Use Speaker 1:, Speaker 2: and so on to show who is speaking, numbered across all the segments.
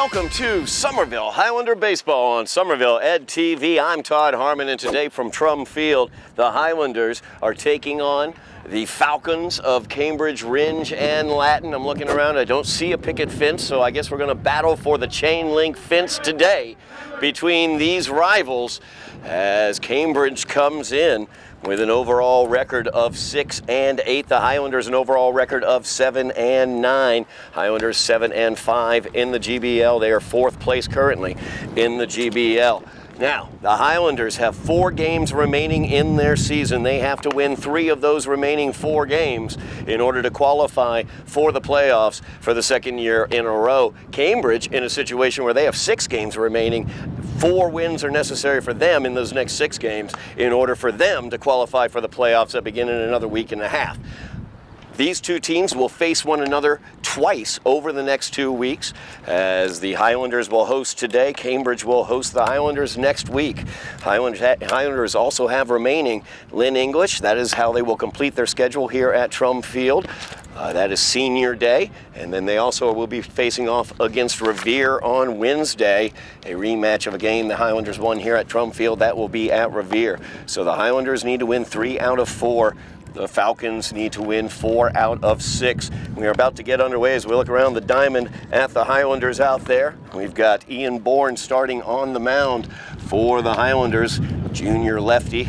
Speaker 1: Welcome to Somerville Highlander Baseball on Somerville Ed TV. I'm Todd Harmon, and today from Trum Field, the Highlanders are taking on the Falcons of Cambridge, Ringe, and Latin. I'm looking around, I don't see a picket fence, so I guess we're going to battle for the chain link fence today between these rivals as Cambridge comes in with an overall record of 6-8. The Highlanders an overall record of 7-9. Highlanders 7-5 in the GBL. They are fourth place currently in the GBL. Now, the Highlanders have 4 games remaining in their season. They have to win 3 of those remaining 4 games in order to qualify for the playoffs for the second year in a row. Cambridge, in a situation where they have 6 games remaining, 4 wins are necessary for them in those next 6 games in order for them to qualify for the playoffs that begin in another week and a half. These two teams will face one another twice over the next 2 weeks, as the Highlanders will host today. Cambridge will host the Highlanders next week. Highlanders also have remaining Lynn English. That is how they will complete their schedule here at Trum Field. That is senior day, and then they also will be facing off against Revere on Wednesday, a rematch of a game the Highlanders won here at Trum Field. That will be at Revere. So the Highlanders need to win 3 out of 4. The Falcons need to win 4 out of 6. We are about to get underway as we look around the diamond at the Highlanders out there. We've got Ian Bourne starting on the mound for the Highlanders, junior lefty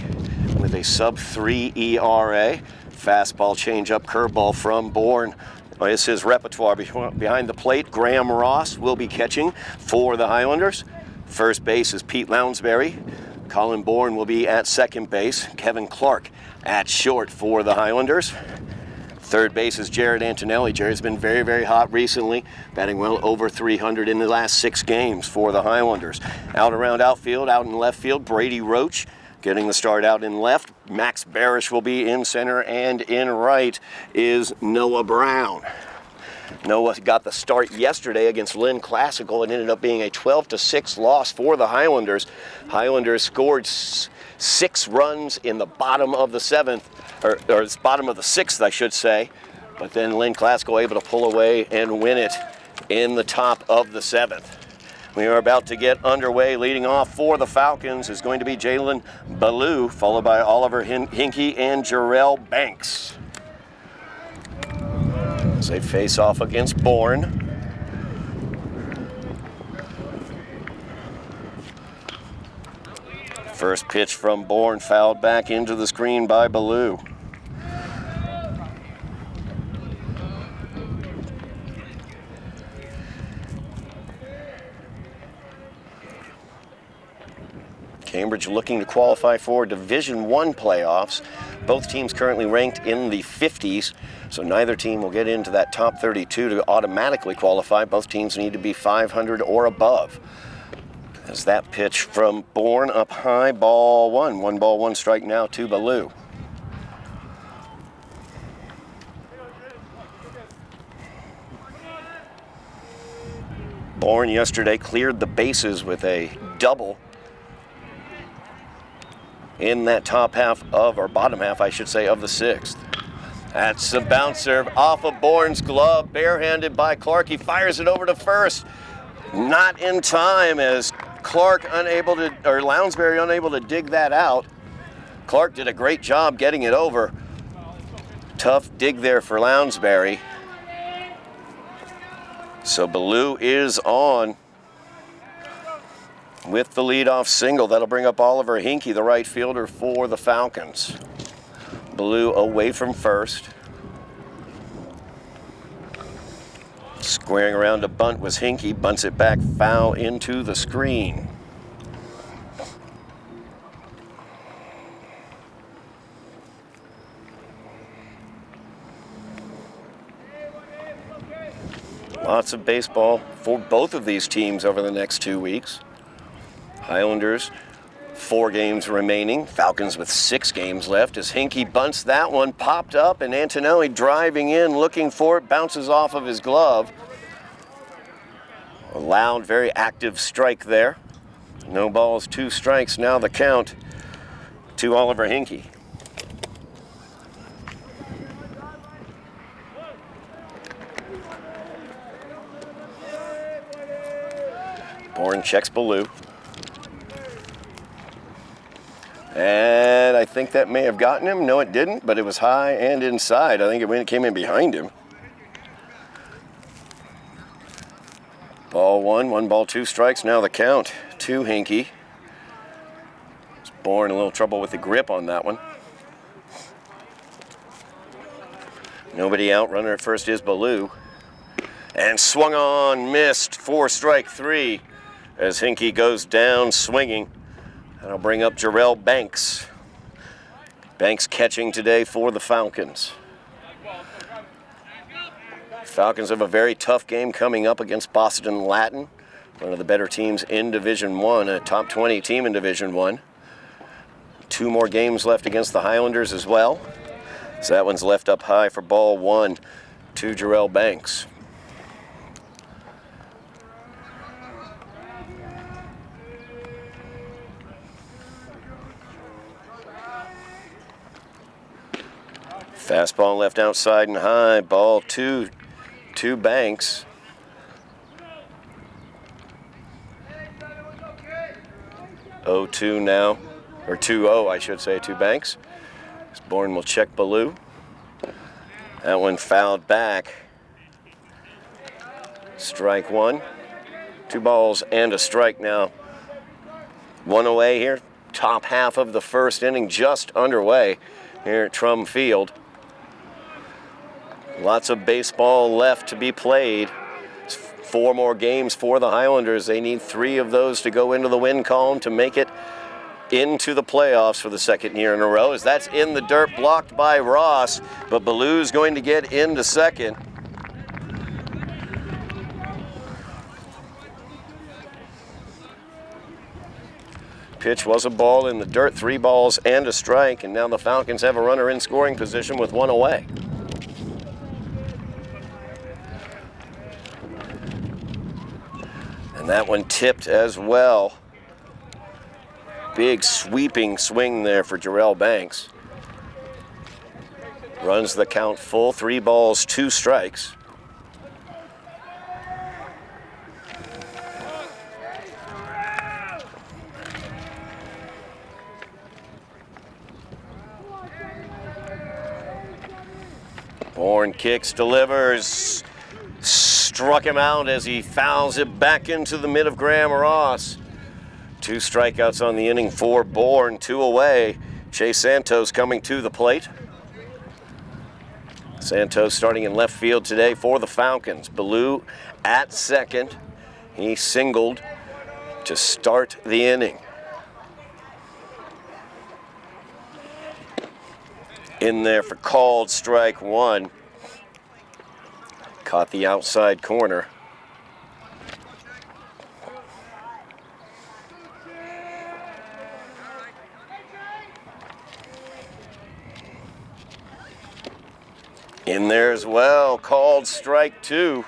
Speaker 1: with a sub-3 ERA. Fastball, changeup, curveball from Bourne is his repertoire. Behind the plate, Graham Ross will be catching for the Highlanders. First base is Pete Lounsbury. Colin Bourne will be at second base. Kevin Clark at short for the Highlanders. Third base is Jared Antonelli. Jared's been very, very hot recently, batting well over 300 in the last 6 games for the Highlanders. Out around outfield, out in left field, Brady Roach getting the start out in left. Max Barish will be in center, and in right is Noah Brown. Noah got the start yesterday against Lynn Classical and ended up being a 12-6 loss for the Highlanders. Highlanders scored 6 runs in the bottom of the 7th, or bottom of the 6th, I should say. But then Lynn Classical able to pull away and win it in the top of the 7th. We are about to get underway. Leading off for the Falcons is going to be Jalen Ballou, followed by Oliver Hinkey and Jarrell Banks. As they face off against Bourne. First pitch from Bourne, fouled back into the screen by Ballou. Cambridge looking to qualify for Division I playoffs. Both teams currently ranked in the 50s, so neither team will get into that top 32 to automatically qualify. Both teams need to be 500 or above. As that pitch from Bourne up high, ball 1. 1 ball, 1 strike now to Ballou. Bourne yesterday cleared the bases with a double in that top half of, or bottom half, I should say, of the 6th. That's a bouncer off of Bourne's glove, barehanded by Clark. He fires it over to first. Not in time, as Lounsbury unable to dig that out. Clark did a great job getting it over. Tough dig there for Lounsbury. So Ballou is on with the leadoff single. That'll bring up Oliver Hinkey, the right fielder for the Falcons. Ballou away from first. Squaring around to bunt was Hinkey. Bunts it back foul into the screen. Lots of baseball for both of these teams over the next 2 weeks. Highlanders, 4 games remaining. Falcons with 6 games left. As Hinkey bunts that one, popped up, and Antonelli driving in, looking for it, bounces off of his glove. A loud, very active strike there. No balls, 2 strikes. Now the count to Oliver Hinkey. Bourne checks Ballou. And I think that may have gotten him. No, it didn't, but it was high and inside. I think it came in behind him. Ball one, 1-2 strikes. Now the count to Hinkie. Bourne a little trouble with the grip on that one. Nobody out. Runner at first is Ballou. And swung on, missed. 4-strike 3 as Hinkie goes down swinging. That'll bring up Jarrell Banks. Banks catching today for the Falcons. Falcons have a very tough game coming up against Boston Latin, one of the better teams in Division I, a top 20 team in Division I. 2 more games left against the Highlanders as well. So that one's left up high for ball 1 to Jarrell Banks. Fastball left outside and high. Ball 2 to Banks. Oh, 2 now, or 2-0 I should say, to Banks. Bourne will check Ballou. That one fouled back. Strike 1. 2 balls and a strike now. 1 away here. Top half of the first inning just underway here at Trum Field. Lots of baseball left to be played. 4 more games for the Highlanders. They need 3 of those to go into the win column to make it into the playoffs for the second year in a row. As that's in the dirt, blocked by Ross, but Ballou's going to get into second. Pitch was a ball in the dirt, 3 balls and a strike, and now the Falcons have a runner in scoring position with 1 away. And that one tipped as well. Big sweeping swing there for Jarrell Banks. Runs the count full, 3 balls, 2 strikes. Bourne kicks, delivers. Struck him out as he fouls it back into the mid of Graham Ross. 2 strikeouts on the inning for Bourne, 2 away. Chase Santos coming to the plate. Santos starting in left field today for the Falcons. Ballou at second. He singled to start the inning. In there for called strike 1. Caught the outside corner. In there as well, called strike 2.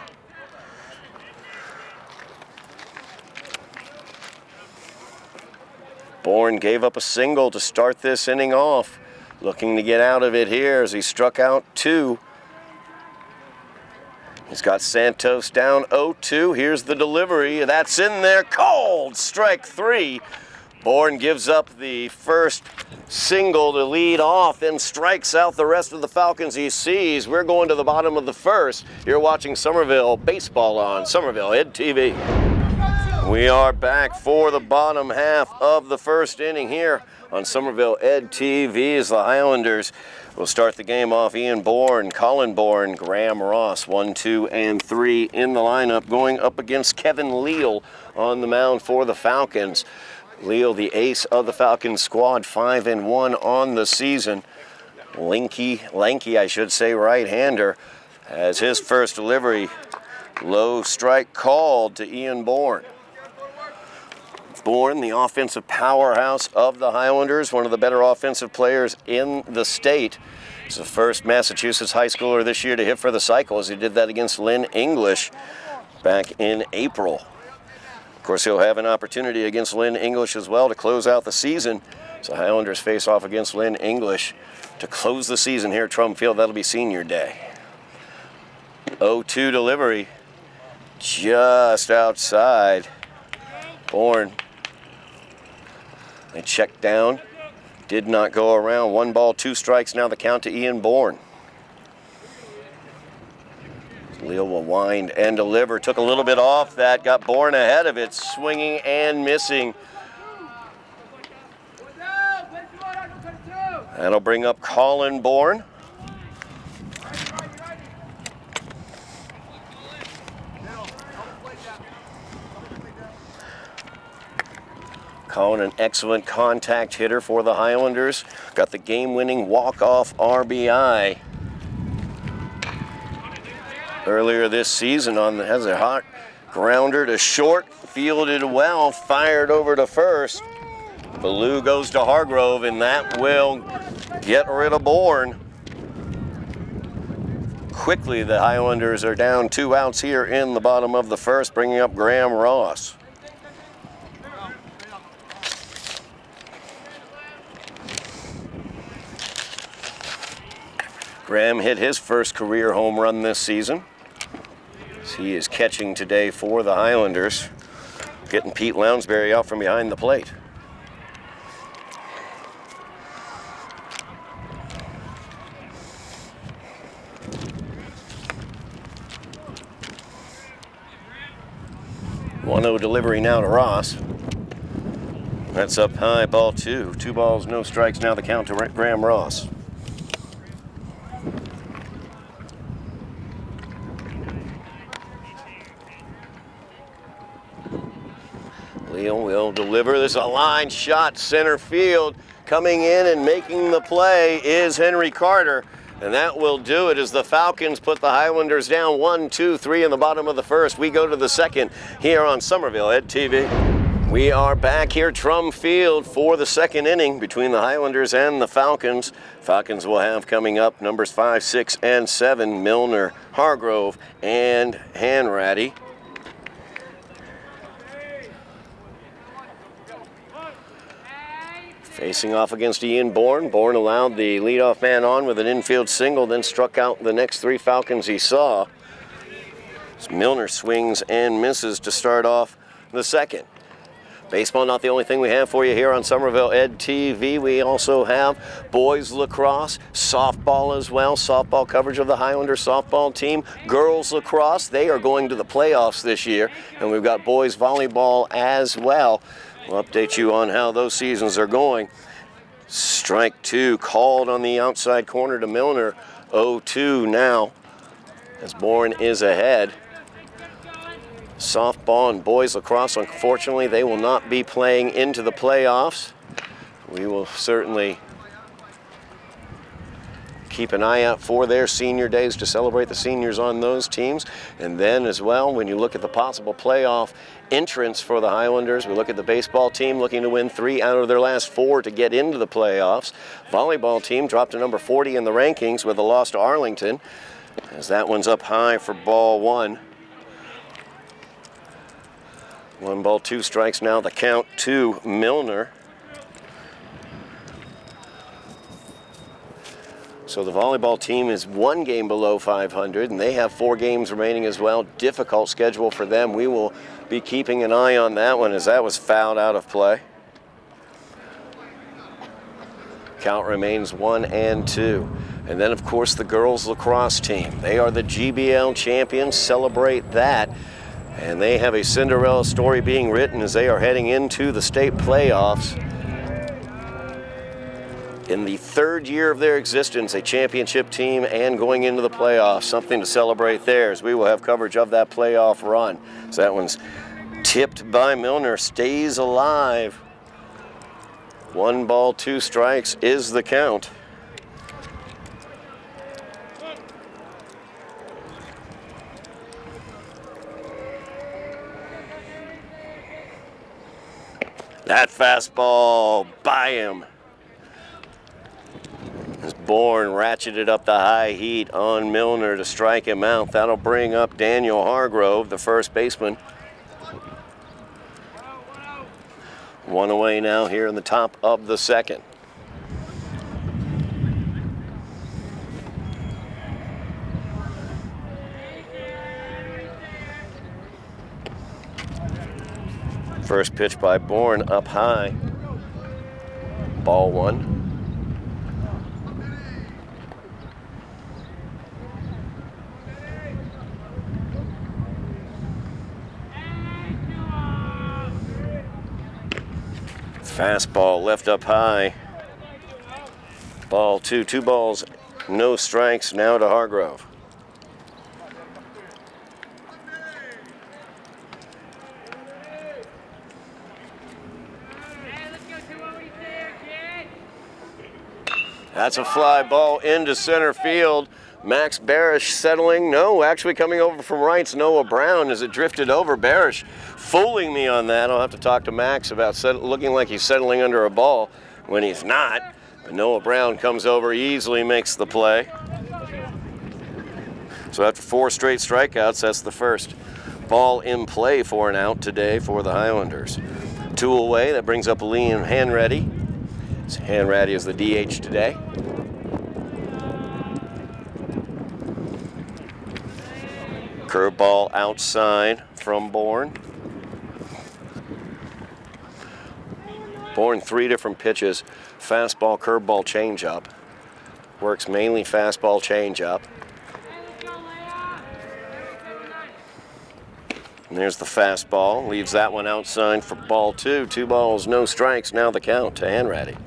Speaker 1: Bourne gave up a single to start this inning off. Looking to get out of it here as he struck out 2. He's got Santos down 0-2. Here's the delivery. That's in there. Called strike 3. Bourne gives up the first single to lead off and strikes out the rest of the Falcons he sees. We're going to the bottom of the first. You're watching Somerville Baseball on Somerville Ed TV. We are back for the bottom half of the first inning here on Somerville Ed TV as the Highlanders will start the game off. Ian Bourne, Colin Bourne, Graham Ross, 1, 2, and 3 in the lineup, going up against Kevin Leal on the mound for the Falcons. Leal, the ace of the Falcons squad, 5-1 on the season. Lanky, I should say, right-hander, has his first delivery. Low strike called to Ian Bourne. Bourne, the offensive powerhouse of the Highlanders, one of the better offensive players in the state. He's the first Massachusetts high schooler this year to hit for the cycle, as he did that against Lynn English back in April. Of course, he'll have an opportunity against Lynn English as well to close out the season. So Highlanders face off against Lynn English to close the season here at Trum Field. That'll be senior day. 0-2 delivery just outside. Bourne. They checked down. Did not go around. 1 ball, 2 strikes. Now the count to Ian Bourne. Leo will wind and deliver. Took a little bit off that. Got Bourne ahead of it. Swinging and missing. That'll bring up Colin Bourne. Colin, an excellent contact hitter for the Highlanders. Got the game-winning walk-off RBI earlier this season has a hot grounder to short, fielded well, fired over to first. Ballou goes to Hargrove, and that will get rid of Bourne. Quickly, the Highlanders are down 2 outs here in the bottom of the first, bringing up Graham Ross. Graham hit his first career home run this season. He is catching today for the Highlanders, getting Pete Lounsbury out from behind the plate. One-0 delivery now to Ross. That's up high, ball 2. 2 balls, no strikes. Now the count to Graham Ross. Leo will deliver. This is a line shot center field. Coming in and making the play is Henry Carter. And that will do it as the Falcons put the Highlanders down 1, 2, 3 in the bottom of the first. We go to the second here on Somerville Ed TV. We are back here, Trum Field, for the second inning between the Highlanders and the Falcons. Falcons will have coming up numbers 5, 6, and 7, Milner, Hargrove, and Hanratty. Facing off against Ian Bourne. Bourne allowed the leadoff man on with an infield single, then struck out the next 3 Falcons he saw. As Milner swings and misses to start off the second. Baseball not the only thing we have for you here on Somerville Ed TV. We also have boys lacrosse, softball as well, softball coverage of the Highlanders softball team. Girls lacrosse, they are going to the playoffs this year, and we've got boys volleyball as well. We'll update you on how those seasons are going. Strike 2 called on the outside corner to Milner. 0-2 now as Bourne is ahead. Softball and boys lacrosse, unfortunately, they will not be playing into the playoffs. We will certainly keep an eye out for their senior days to celebrate the seniors on those teams. And then as well, when you look at the possible playoff entrance for the Highlanders, we look at the baseball team looking to win 3 out of their last 4 to get into the playoffs. Volleyball team dropped to number 40 in the rankings with a loss to Arlington, as that one's up high for ball 1. 1 ball, 2 strikes now the count to Milner. So the volleyball team is 1 game below 500, and they have 4 games remaining as well. Difficult schedule for them. We will be keeping an eye on that one as that was fouled out of play. Count remains 1-2. And then, of course, the girls lacrosse team. They are the GBL champions. Celebrate that. And they have a Cinderella story being written as they are heading into the state playoffs. In the 3rd year of their existence, a championship team and going into the playoffs, something to celebrate there as we will have coverage of that playoff run. So that one's tipped by Milner, stays alive. 1 ball, 2 strikes is the count. That fastball by him. As Bourne ratcheted up the high heat on Milner to strike him out. That'll bring up Daniel Hargrove, the first baseman. 1 away now here in the top of the second. First pitch by Bourne up high. Ball 1. Fastball left up high. Ball 2. 2 balls, no strikes. Now to Hargrove. That's a fly ball into center field. Max Barish settling. No, actually coming over from right's Noah Brown as it drifted over. Barish fooling me on that. I'll have to talk to Max about looking like he's settling under a ball when he's not. But Noah Brown comes over, easily makes the play. So after 4 straight strikeouts, that's the first ball in play for an out today for the Highlanders. 2 away, that brings up Liam Hanratty. Hanratty is the DH today. Curveball outside from Bourne. Bourne 3 different pitches. Fastball, curveball, changeup. Works mainly fastball, changeup. And there's the fastball. Leaves that one outside for ball 2. 2 balls, no strikes. Now the count to Hanratty.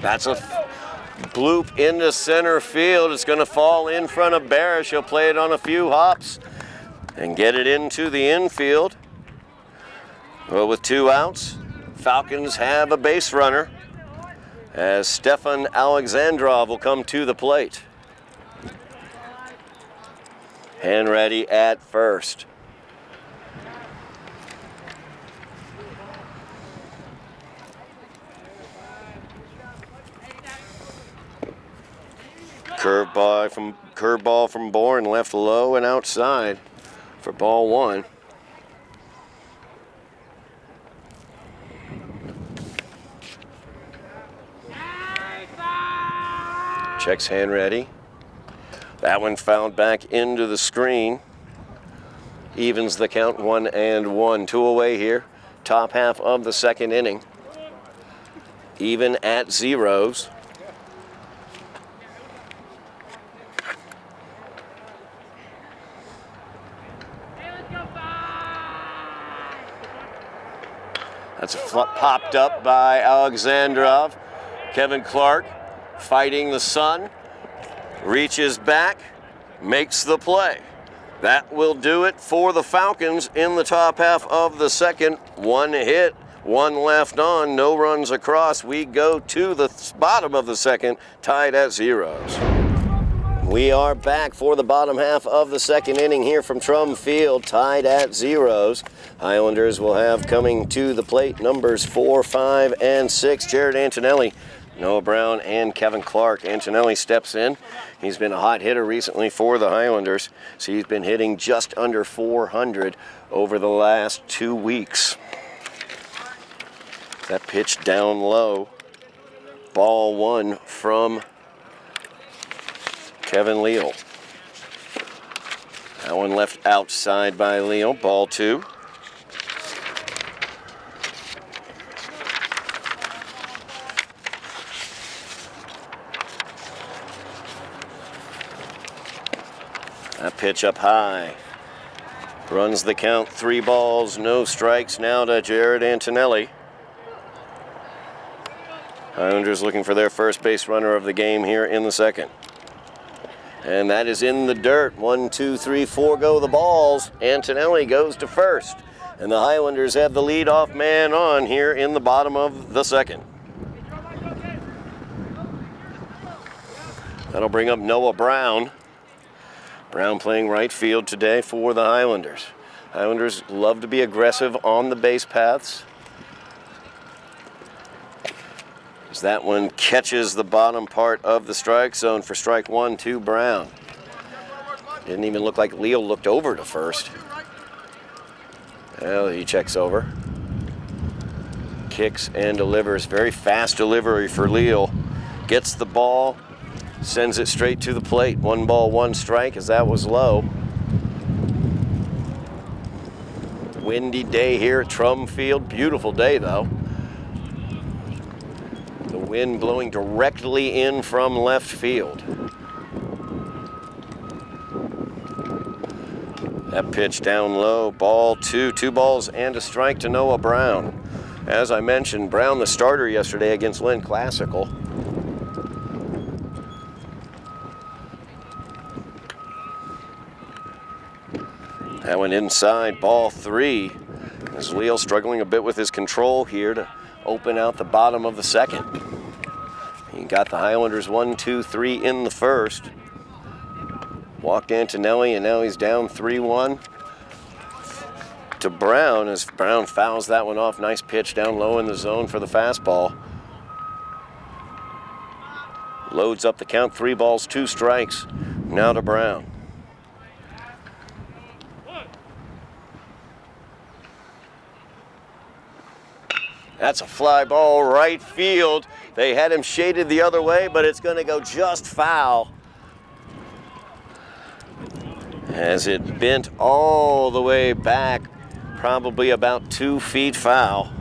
Speaker 1: That's a bloop into center field. It's going to fall in front of Barish. He'll play it on a few hops and get it into the infield. Well, with 2 outs, Falcons have a base runner as Stefan Alexandrov will come to the plate. Hanratty at first. Curveball from Bourne, left low and outside for ball 1. Checks Hanratty. That one fouled back into the screen. Evens the count, 1-1. 2 away here. Top half of the second inning. Even at zeros. That's popped up by Alexandrov. Kevin Clark fighting the sun. Reaches back, makes the play. That will do it for the Falcons in the top half of the second. 1 hit, 1 left on, no runs across. We go to the bottom of the second, tied at zeros. We are back for the bottom half of the second inning here from Trum Field, tied at zeros. Highlanders will have coming to the plate numbers 4, 5, and 6. Jared Antonelli, Noah Brown, and Kevin Clark. Antonelli steps in. He's been a hot hitter recently for the Highlanders. So he's been hitting just under 400 over the last 2 weeks. That pitch down low. Ball 1 from Kevin Leal. That one left outside by Leal. Ball 2. That pitch up high. Runs the count. 3 balls, no strikes. Now to Jared Antonelli. Highlanders looking for their first base runner of the game here in the second. And that is in the dirt. 1, 2, 3, 4 go the balls. Antonelli goes to first. And the Highlanders have the leadoff man on here in the bottom of the second. That'll bring up Noah Brown. Brown playing right field today for the Highlanders. Highlanders love to be aggressive on the base paths. As that one catches the bottom part of the strike zone for strike 1 to Brown. Didn't even look like Leo looked over to first. Well, he checks over. kicks and delivers. Very fast delivery for Leal. Gets the ball, sends it straight to the plate. 1 ball, 1 strike, as that was low. Windy day here at Trum Field. Beautiful day, though. The wind blowing directly in from left field. That pitch down low, ball 2, 2 balls and a strike to Noah Brown. As I mentioned, Brown the starter yesterday against Lynn Classical. That went inside, ball 3. As Leal struggling a bit with his control here to open out the bottom of the second. He got the Highlanders 1, 2, 3 in the first. Walked Antonelli, and now he's down 3-1 to Brown as Brown fouls that one off. Nice pitch down low in the zone for the fastball. Loads up the count, 3 balls, 2 strikes. Now to Brown. That's a fly ball right field. They had him shaded the other way, but it's going to go just foul. As it bent all the way back, probably about 2 feet foul.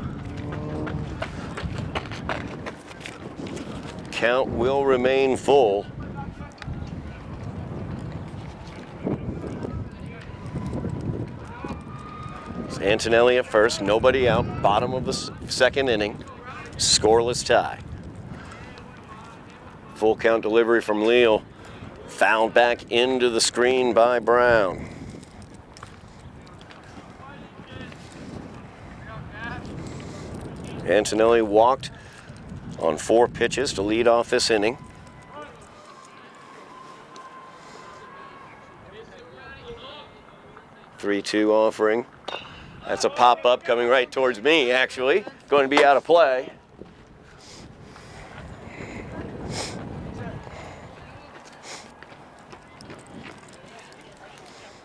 Speaker 1: Count will remain full. Antonelli at first, nobody out, bottom of the second inning, scoreless tie. Full count delivery from Leal, fouled back into the screen by Brown. Antonelli walked on 4 pitches to lead off this inning. Three-two offering. That's a pop-up coming right towards me, actually. Going to be out of play.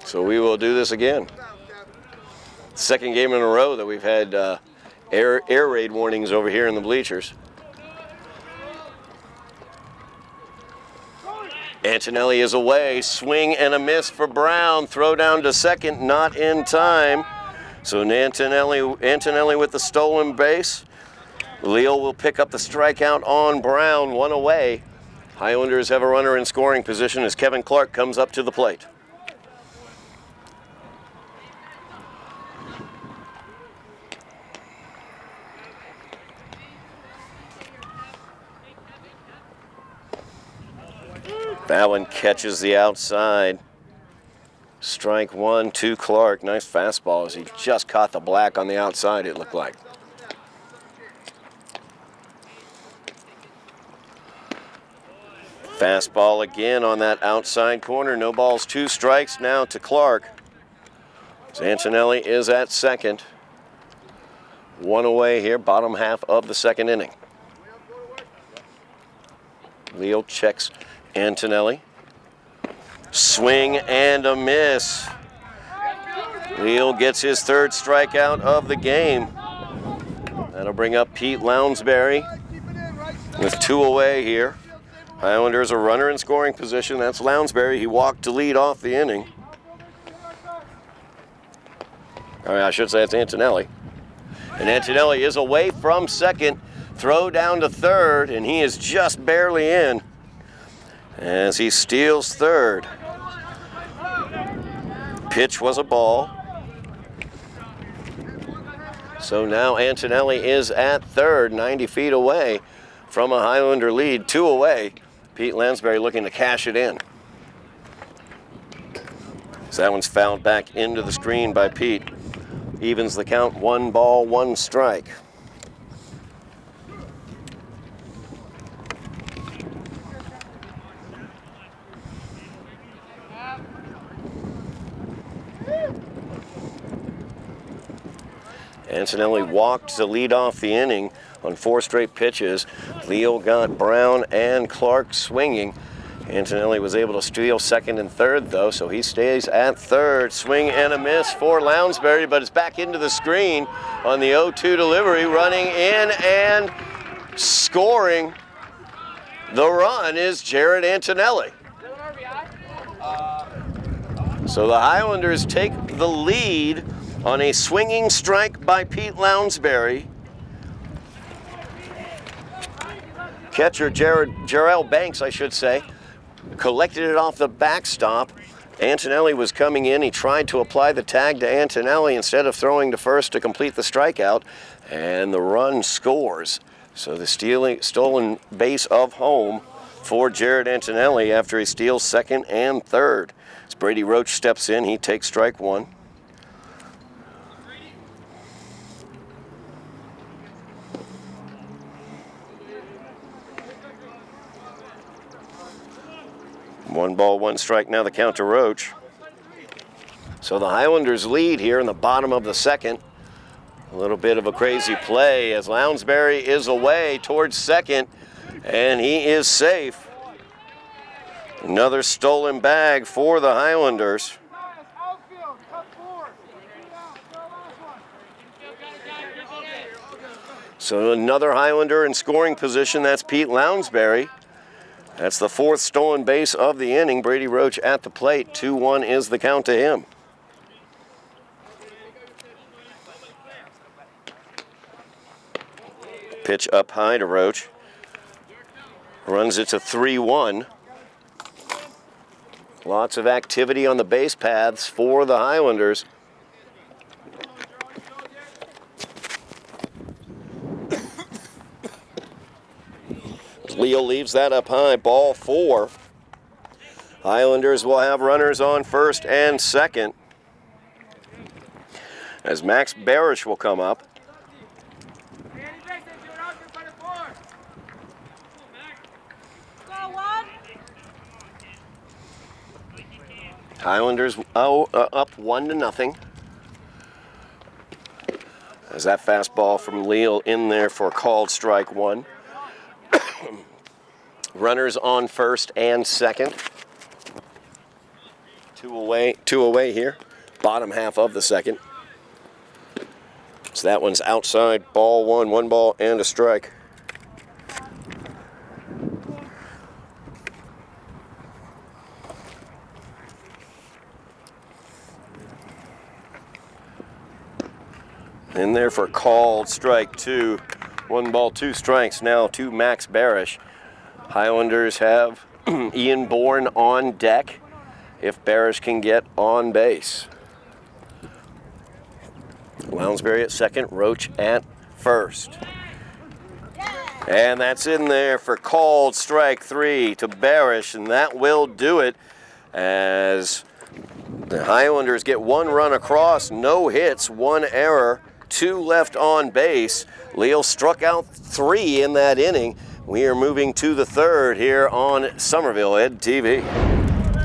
Speaker 1: So we will do this again. Second game in a row that we've had air raid warnings over here in the bleachers. Antonelli is away. Swing and a miss for Brown. Throw down to second, not in time. So Antonelli with the stolen base. Leal will pick up the strikeout on Brown, 1 away. Highlanders have a runner in scoring position as Kevin Clark comes up to the plate. That one catches the outside. Strike 1 to Clark. Nice fastball as he just caught the black on the outside, it looked like. Fastball again on that outside corner. No balls, 2 strikes now to Clark. So Antonelli is at second. 1 away here, bottom half of the second inning. Leal checks Antonelli. Swing and a miss. Leal gets his 3rd strikeout of the game. That'll bring up Pete Lounsbury with 2 away here. Highlanders a runner in scoring position. That's Lounsbury. He walked to lead off the inning. I should say it's Antonelli. And Antonelli is away from second. Throw down to third, and he is just barely in as he steals third. Pitch was a ball. So now Antonelli is at third, 90 feet away from a Highlander lead, 2 away. Pete Lounsbury looking to cash it in. So that one's fouled back into the screen by Pete. Evens the count, 1 ball, 1 strike. Antonelli walked to lead off the inning on 4 straight pitches. Leal got Brown and Clark swinging, Antonelli was able to steal second and third, though, so he stays at third. Swing and a miss for Lounsbury, but it's back into the screen on the 0-2 delivery. Running in and scoring the run is Jared Antonelli. So the Highlanders take the lead on a swinging strike by Pete Lounsbury. Catcher Jarrell Banks, I should say, collected it off the backstop. Antonelli was coming in. He tried to apply the tag to Antonelli instead of throwing to first to complete the strikeout, and the run scores. So the stolen base of home for Jared Antonelli after he steals second and third. As Brady Roach steps in, he takes strike one. One ball, one strike now the count to Roach. So the Highlanders lead here in the bottom of the second. A little bit of a crazy play as Lounsbury is away towards second, and he is safe. Another stolen bag for the Highlanders. So another Highlander in scoring position, that's Pete Lounsbury. That's the fourth stolen base of the inning. Brady Roach at the plate. 2-1 is the count to him. Pitch up high to Roach. Runs it to 3-1. Lots of activity on the base paths for the Highlanders. Leo leaves that up high, ball 4. Highlanders will have runners on first and second as Max Barish will come up. Highlanders up 1-0. As that fastball from Leal in there for called strike one. Runners on first and second. Two away here. Bottom half of the second. So that one's outside. Ball one. 1 ball and a strike. In there for called strike 2. 1 ball, 2 strikes now to Max Barish. Highlanders have Ian Bourne on deck if Barish can get on base. Lounsbury at second, Roach at first. And that's in there for called strike 3 to Barish, and that will do it as the Highlanders get 1 run across, no hits, 1 error, 2 left on base. Leal struck out 3 in that inning. We are moving to the third here on Somerville Ed TV.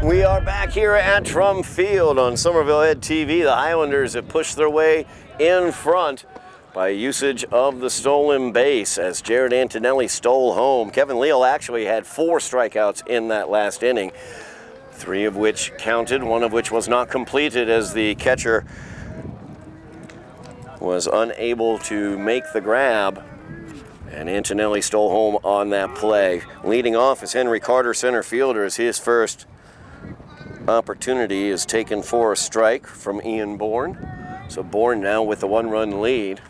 Speaker 1: We are back here at Trum Field on Somerville Ed TV. The Highlanders have pushed their way in front by usage of the stolen base as Jared Antonelli stole home. Kevin Leal actually had 4 strikeouts in that last inning, 3 of which counted, 1 of which was not completed as the catcher was unable to make the grab, and Antonelli stole home on that play. Leading off is Henry Carter, center fielder, as his first opportunity is taken for a strike from Ian Bourne. So Bourne now with the 1-run lead.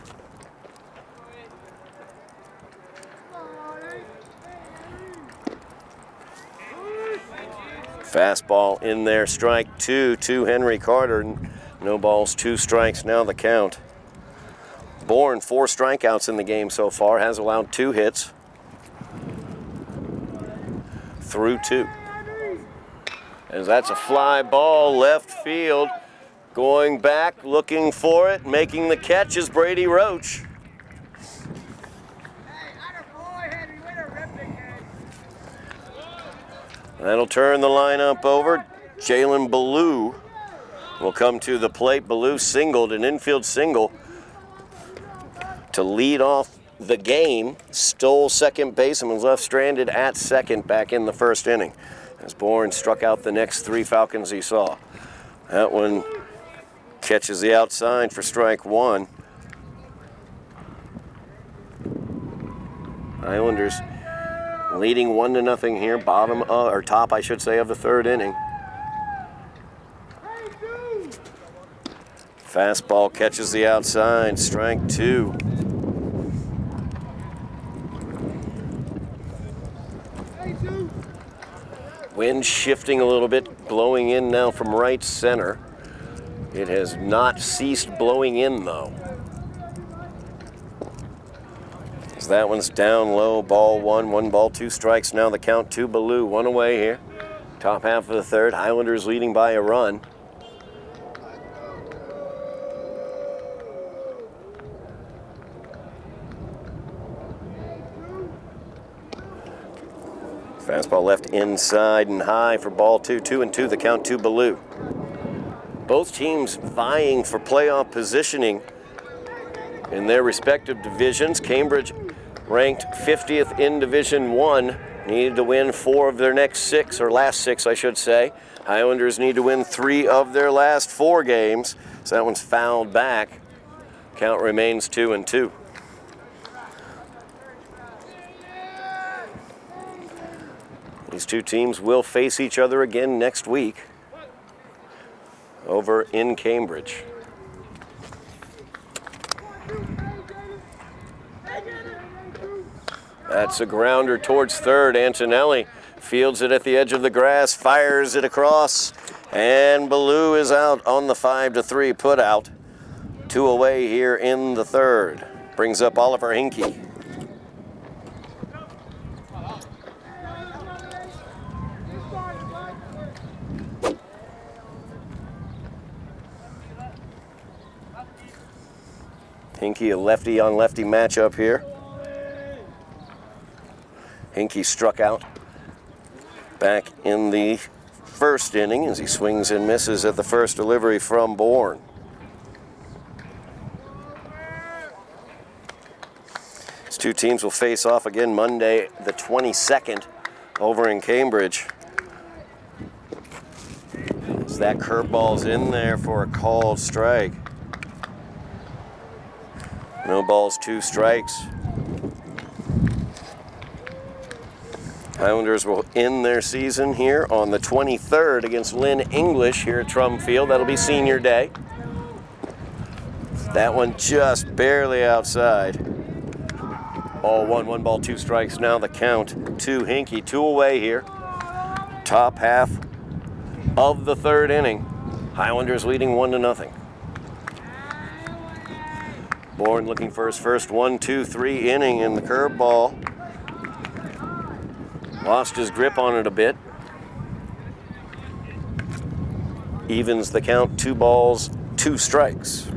Speaker 1: Fastball in there, strike 2 to Henry Carter. No balls, 2 strikes, now the count. Bourne, 4 strikeouts in the game so far, has allowed 2 hits through 2. As that's a fly ball left field. Going back, looking for it, making the catch is Brady Roach. That'll turn the lineup over. Jalen Ballou will come to the plate. Ballou singled, an infield single to lead off the game. Stole second base and was left stranded at second back in the first inning. as Bourne struck out the next 3 Falcons he saw. That one catches the outside for strike 1. Islanders leading 1-0 here, top, I should say, of the 3rd inning. Fastball catches the outside, strike 2. Wind shifting a little bit, blowing in now from right center. It has not ceased blowing in though. As that one's down low, ball 1, 1 ball, 2 strikes. Now the count 2 Baloo, 1 away here. Top half of the 3rd, Highlanders leading by a run. Fastball left inside and high for ball 2, 2-2, the count 2 Baloo. Both teams vying for playoff positioning in their respective divisions. Cambridge ranked 50th in Division 1, needed to win 4 of their next 6, or last 6 I should say. Highlanders need to win 3 of their last 4 games, so that one's fouled back. Count remains 2-2. These 2 teams will face each other again next week over in Cambridge. That's a grounder towards 3rd. Antonelli fields it at the edge of the grass, fires it across, and Baloo is out on the 5-3 put out. 2 away here in the 3rd. Brings up Oliver Hinkie. Hinkie, a lefty on lefty matchup here. Hinkie struck out back in the 1st inning as he swings and misses at the first delivery from Bourne. These 2 teams will face off again Monday the 22nd over in Cambridge. As that curveball's in there for a called strike. No balls, 2 strikes. Highlanders will end their season here on the 23rd against Lynn English here at Trum Field. That'll be senior day. That one just barely outside. Ball 1, 1 ball, 2 strikes. Now the count to Hinkie. 2 away here. Top half of the 3rd inning. Highlanders leading 1-0. Bourne looking for his first 1, 2, 3 inning in the curveball. Lost his grip on it a bit. Evens the count, 2 balls, 2 strikes.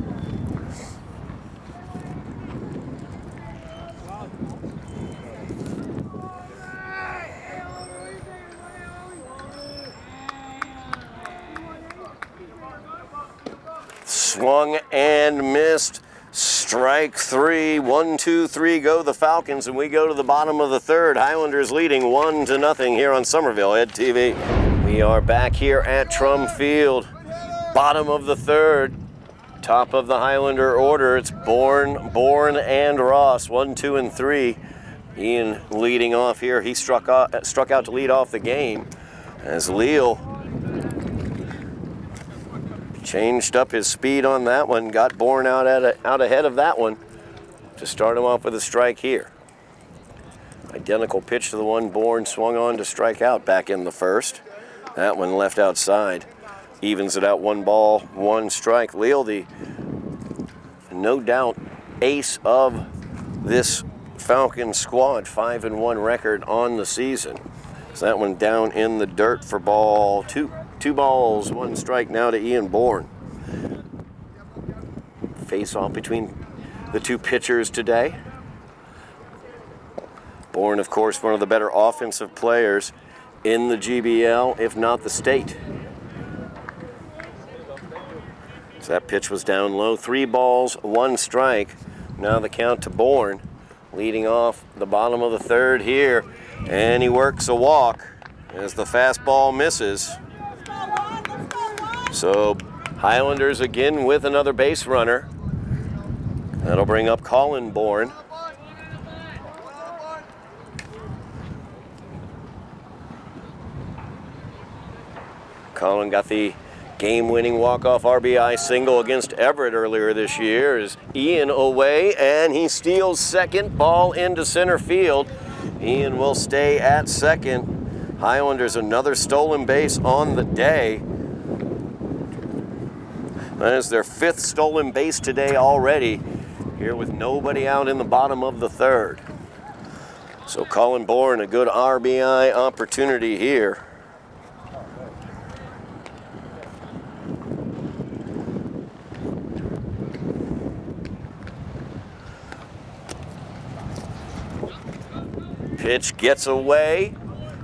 Speaker 1: Swung and missed. Strike 3, 1, 2, 3 go the Falcons, and we go to the bottom of the 3rd. Highlanders leading 1-0 here on Somerville Ed TV. We are back here at Trum Field. Bottom of the 3rd. Top of the Highlander order. It's Bourne, and Ross. 1, 2, and 3. Ian leading off here. He struck out to lead off the game as Leal changed up his speed on that one, got Bourne out ahead of that one to start him off with a strike here. Identical pitch to the one Bourne swung on to strike out back in the 1st. That one left outside. Evens it out, 1 ball, 1 strike. Leal, the no doubt ace of this Falcon squad, 5-1 record on the season. So that one down in the dirt for ball 2. 2 balls, 1 strike now to Ian Bourne. Face off between the 2 pitchers today. Bourne, of course, one of the better offensive players in the GBL, if not the state. So that pitch was down low. 3 balls, 1 strike. Now the count to Bourne, leading off the bottom of the 3rd here. And he works a walk. as the fastball misses. So Highlanders again with another base runner. That'll bring up Colin Bourne. Colin got the game-winning walk-off RBI single against Everett earlier this year. Is Ian away, and he steals second, ball into center field. Ian will stay at second. Highlanders another stolen base on the day. That is their 5th stolen base today already, here with nobody out in the bottom of the 3rd. So Colin Bourne, a good RBI opportunity here. Pitch gets away,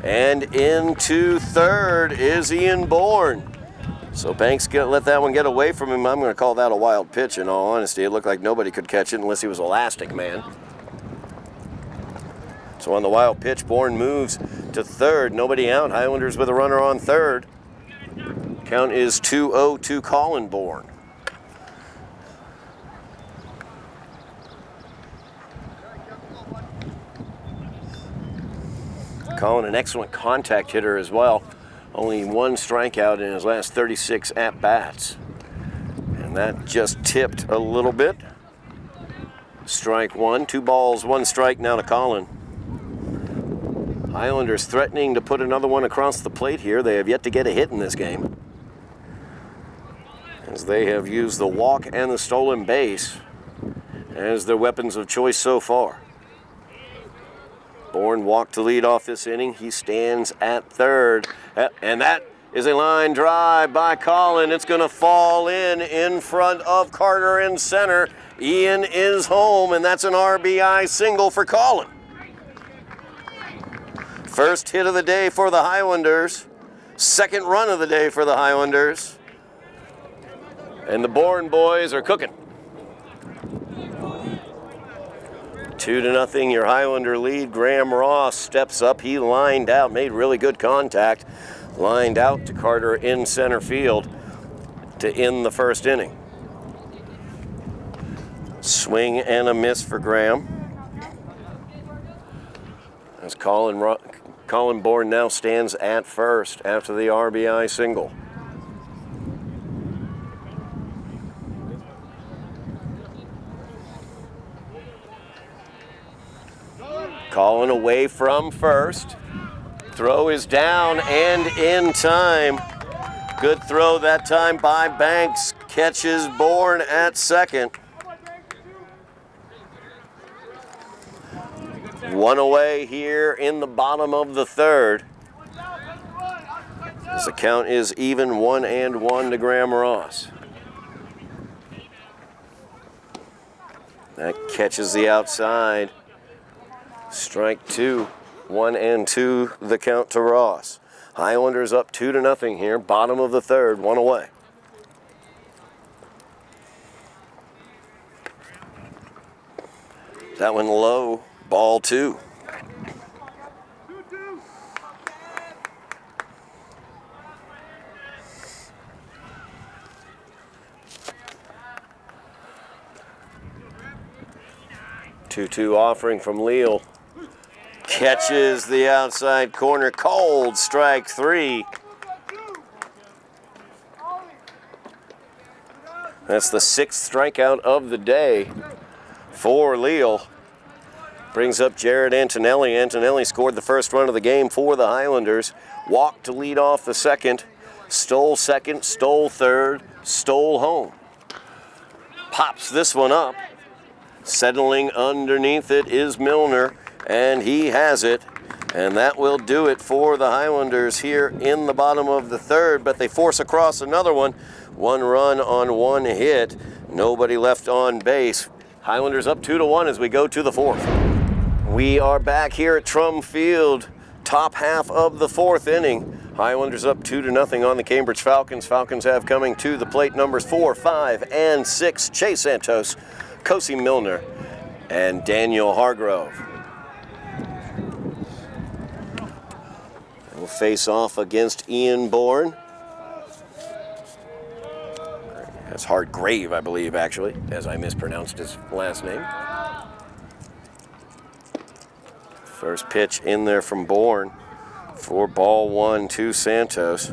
Speaker 1: and into 3rd is Ian Bourne. So Banks let that one get away from him. I'm going to call that a wild pitch, in all honesty. It looked like nobody could catch it unless he was Elastic Man. So on the wild pitch, Bourne moves to 3rd. Nobody out. Highlanders with a runner on 3rd. Count is 2-0 to Colin Bourne. Colin, an excellent contact hitter as well. Only 1 strikeout in his last 36 at-bats. And that just tipped a little bit. Strike 1, 2 balls, 1 strike now to Colin. Highlanders threatening to put another one across the plate here. They have yet to get a hit in this game, as they have used the walk and the stolen base as their weapons of choice so far. Bourne walked to lead off this inning. He stands at 3rd. And that is a line drive by Colin. It's going to fall in front of Carter in center. Ian is home, and that's an RBI single for Colin. First hit of the day for the Highlanders. 2nd run of the day for the Highlanders. And the Bourne boys are cooking. 2-0, your Highlander lead. Graham Ross steps up. He lined out, made really good contact. Lined out to Carter in center field to end the 1st inning. Swing and a miss for Graham. As Colin Bourne now stands at 1st after the RBI single. Colin away from 1st. Throw is down and in time. Good throw that time by Banks. Catches Bourne at 2nd. 1 away here in the bottom of the 3rd. As the count is even, 1-1 to Graham Ross. That catches the outside. Strike 2, 1-2, the count to Ross. Highlanders up 2-0 here, bottom of the 3rd, 1 away. That one low, ball 2. Two offering from Leal. Catches the outside corner, cold, strike 3. That's the 6th strikeout of the day for Leal. Brings up Jared Antonelli. Antonelli scored the 1st run of the game for the Highlanders. Walked to lead off the 2nd. Stole 2nd, stole 3rd, stole home. Pops this one up. Settling underneath it is Milner, and he has it. And that will do it for the Highlanders here in the bottom of the 3rd, but they force across another one. 1 run on 1 hit. Nobody left on base. Highlanders up 2-1 as we go to the 4th. We are back here at Trum Field, top half of the 4th inning. Highlanders up 2-0 on the Cambridge Falcons. Falcons have coming to the plate numbers 4, 5, and 6. Chase Santos, Kosi Milner, and Daniel Hargrove. will face off against Ian Bourne. That's Hargrave, I believe, actually, as I mispronounced his last name. First pitch in there from Bourne for ball 1 to Santos.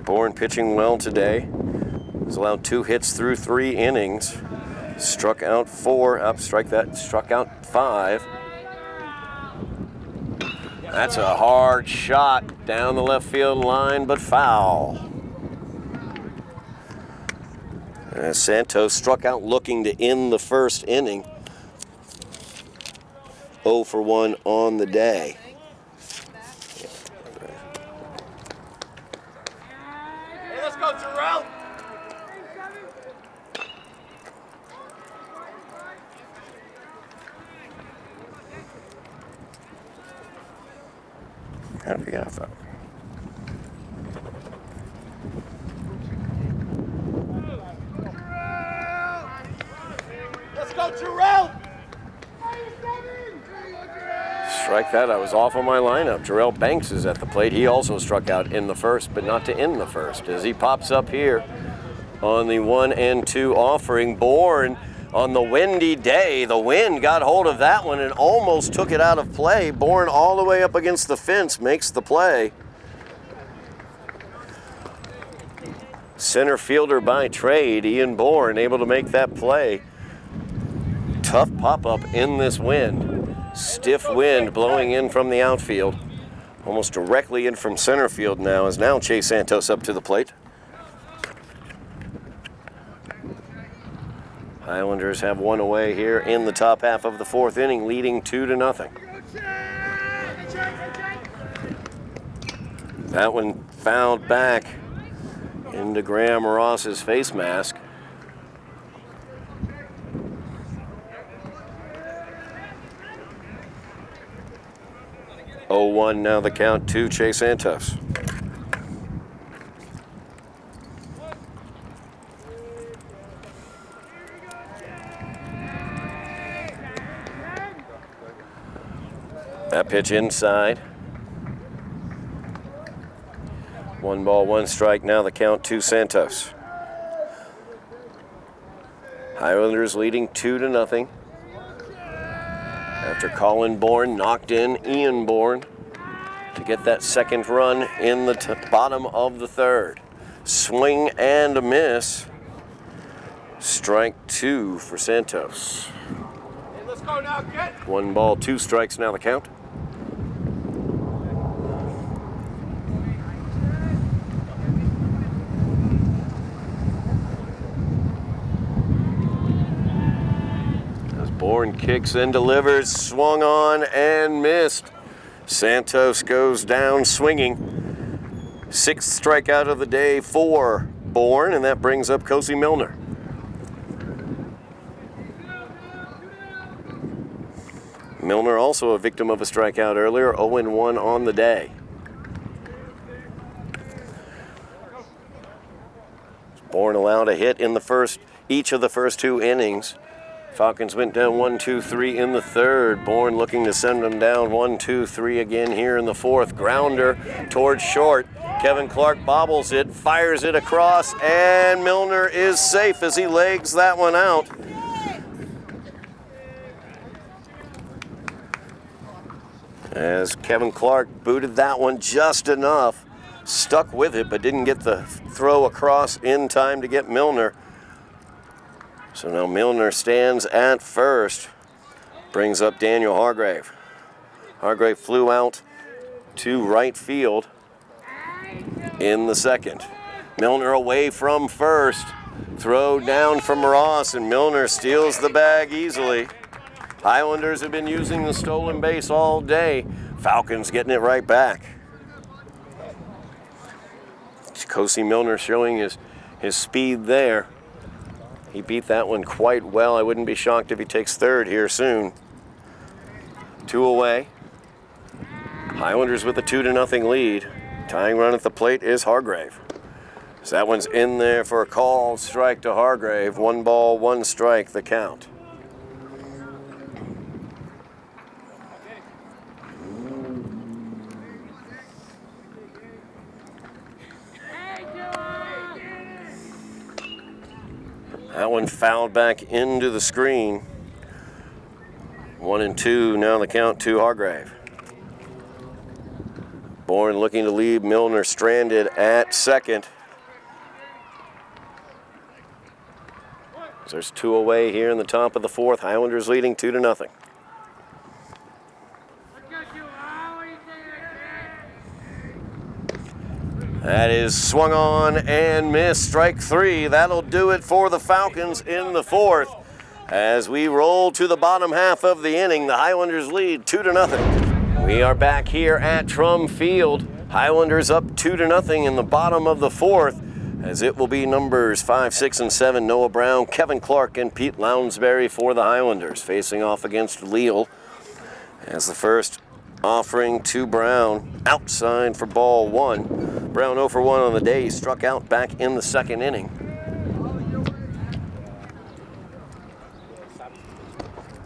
Speaker 1: Bourne pitching well today. He's allowed 2 hits through 3 innings. Struck out 4, struck out 5. That's a hard shot down the left field line, but foul. As Santos struck out looking to end the first inning. 0 for 1 on the day.
Speaker 2: Hey, let's go, Terrell.
Speaker 1: How did we get off that?
Speaker 2: Let's go, Terrell.
Speaker 1: Strike that. I was off on my lineup. Jarrell Banks is at the plate. He also struck out in the first, but not to end the first. As he pops up here on the 1 and 2 offering. Bourne on the windy day. The wind got hold of that one and almost took it out of play. Bourne all the way up against the fence makes the play. Center fielder by trade, Ian Bourne, able to make that play. Tough pop-up in this wind. Stiff wind blowing in from the outfield. Almost directly in from center field now is now Chase Santos up to the plate. Highlanders have one away here in the top half of the 4th inning, leading 2-0. That one fouled back into Graham Ross's face mask. 0-1 now the count to Chase Santos. That pitch inside. 1 ball, 1 strike. Now the count to Santos. Highlanders leading 2-0. After Colin Bourne knocked in Ian Bourne to get that second run in the bottom of the 3rd. Swing and a miss. Strike 2 for Santos.
Speaker 2: Hey, let's go now, get.
Speaker 1: 1 ball, 2 strikes now the count. Bourne kicks and delivers, swung on and missed. Santos goes down swinging. 6th strikeout of the day for Bourne, and that brings up Cozy Milner. Milner also a victim of a strikeout earlier, 0-1 on the day. Bourne allowed a hit in each of the first 2 innings. Falcons went down 1-2-3 in the 3rd. Bourne looking to send them down 1-2-3 again here in the 4th. Grounder towards short. Kevin Clark bobbles it, fires it across, and Milner is safe as he legs that one out. As Kevin Clark booted that one just enough, stuck with it, but didn't get the throw across in time to get Milner. So now Milner stands at first, brings up Daniel Hargrave. Hargrave flew out to right field in the 2nd. Milner away from first, throw down from Ross, and Milner steals the bag easily. Highlanders have been using the stolen base all day. Falcons getting it right back. Cozy Milner showing his speed there. He beat that one quite well. I wouldn't be shocked if he takes 3rd here soon. 2 away. Highlanders with a 2-0 lead. Tying run at the plate is Hargrave. So that one's in there for a called strike to Hargrave. 1 ball, 1 strike, the count. That one fouled back into the screen. 1-2 now the count to Hargrave. Bourne looking to leave Milner stranded at second. There's 2 away here in the top of the 4th. Highlanders leading 2-0. That is swung on and missed. Strike 3. That'll do it for the Falcons in the 4th. As we roll to the bottom half of the inning, the Highlanders lead 2-0. We are back here at Trum Field. Highlanders up 2-0 in the bottom of the 4th, as it will be numbers 5, 6, and 7, Noah Brown, Kevin Clark, and Pete Lounsbury for the Highlanders, facing off against Leal. As the first offering to Brown, outside for ball 1. Brown 0 for 1 on the day. He struck out back in the 2nd inning.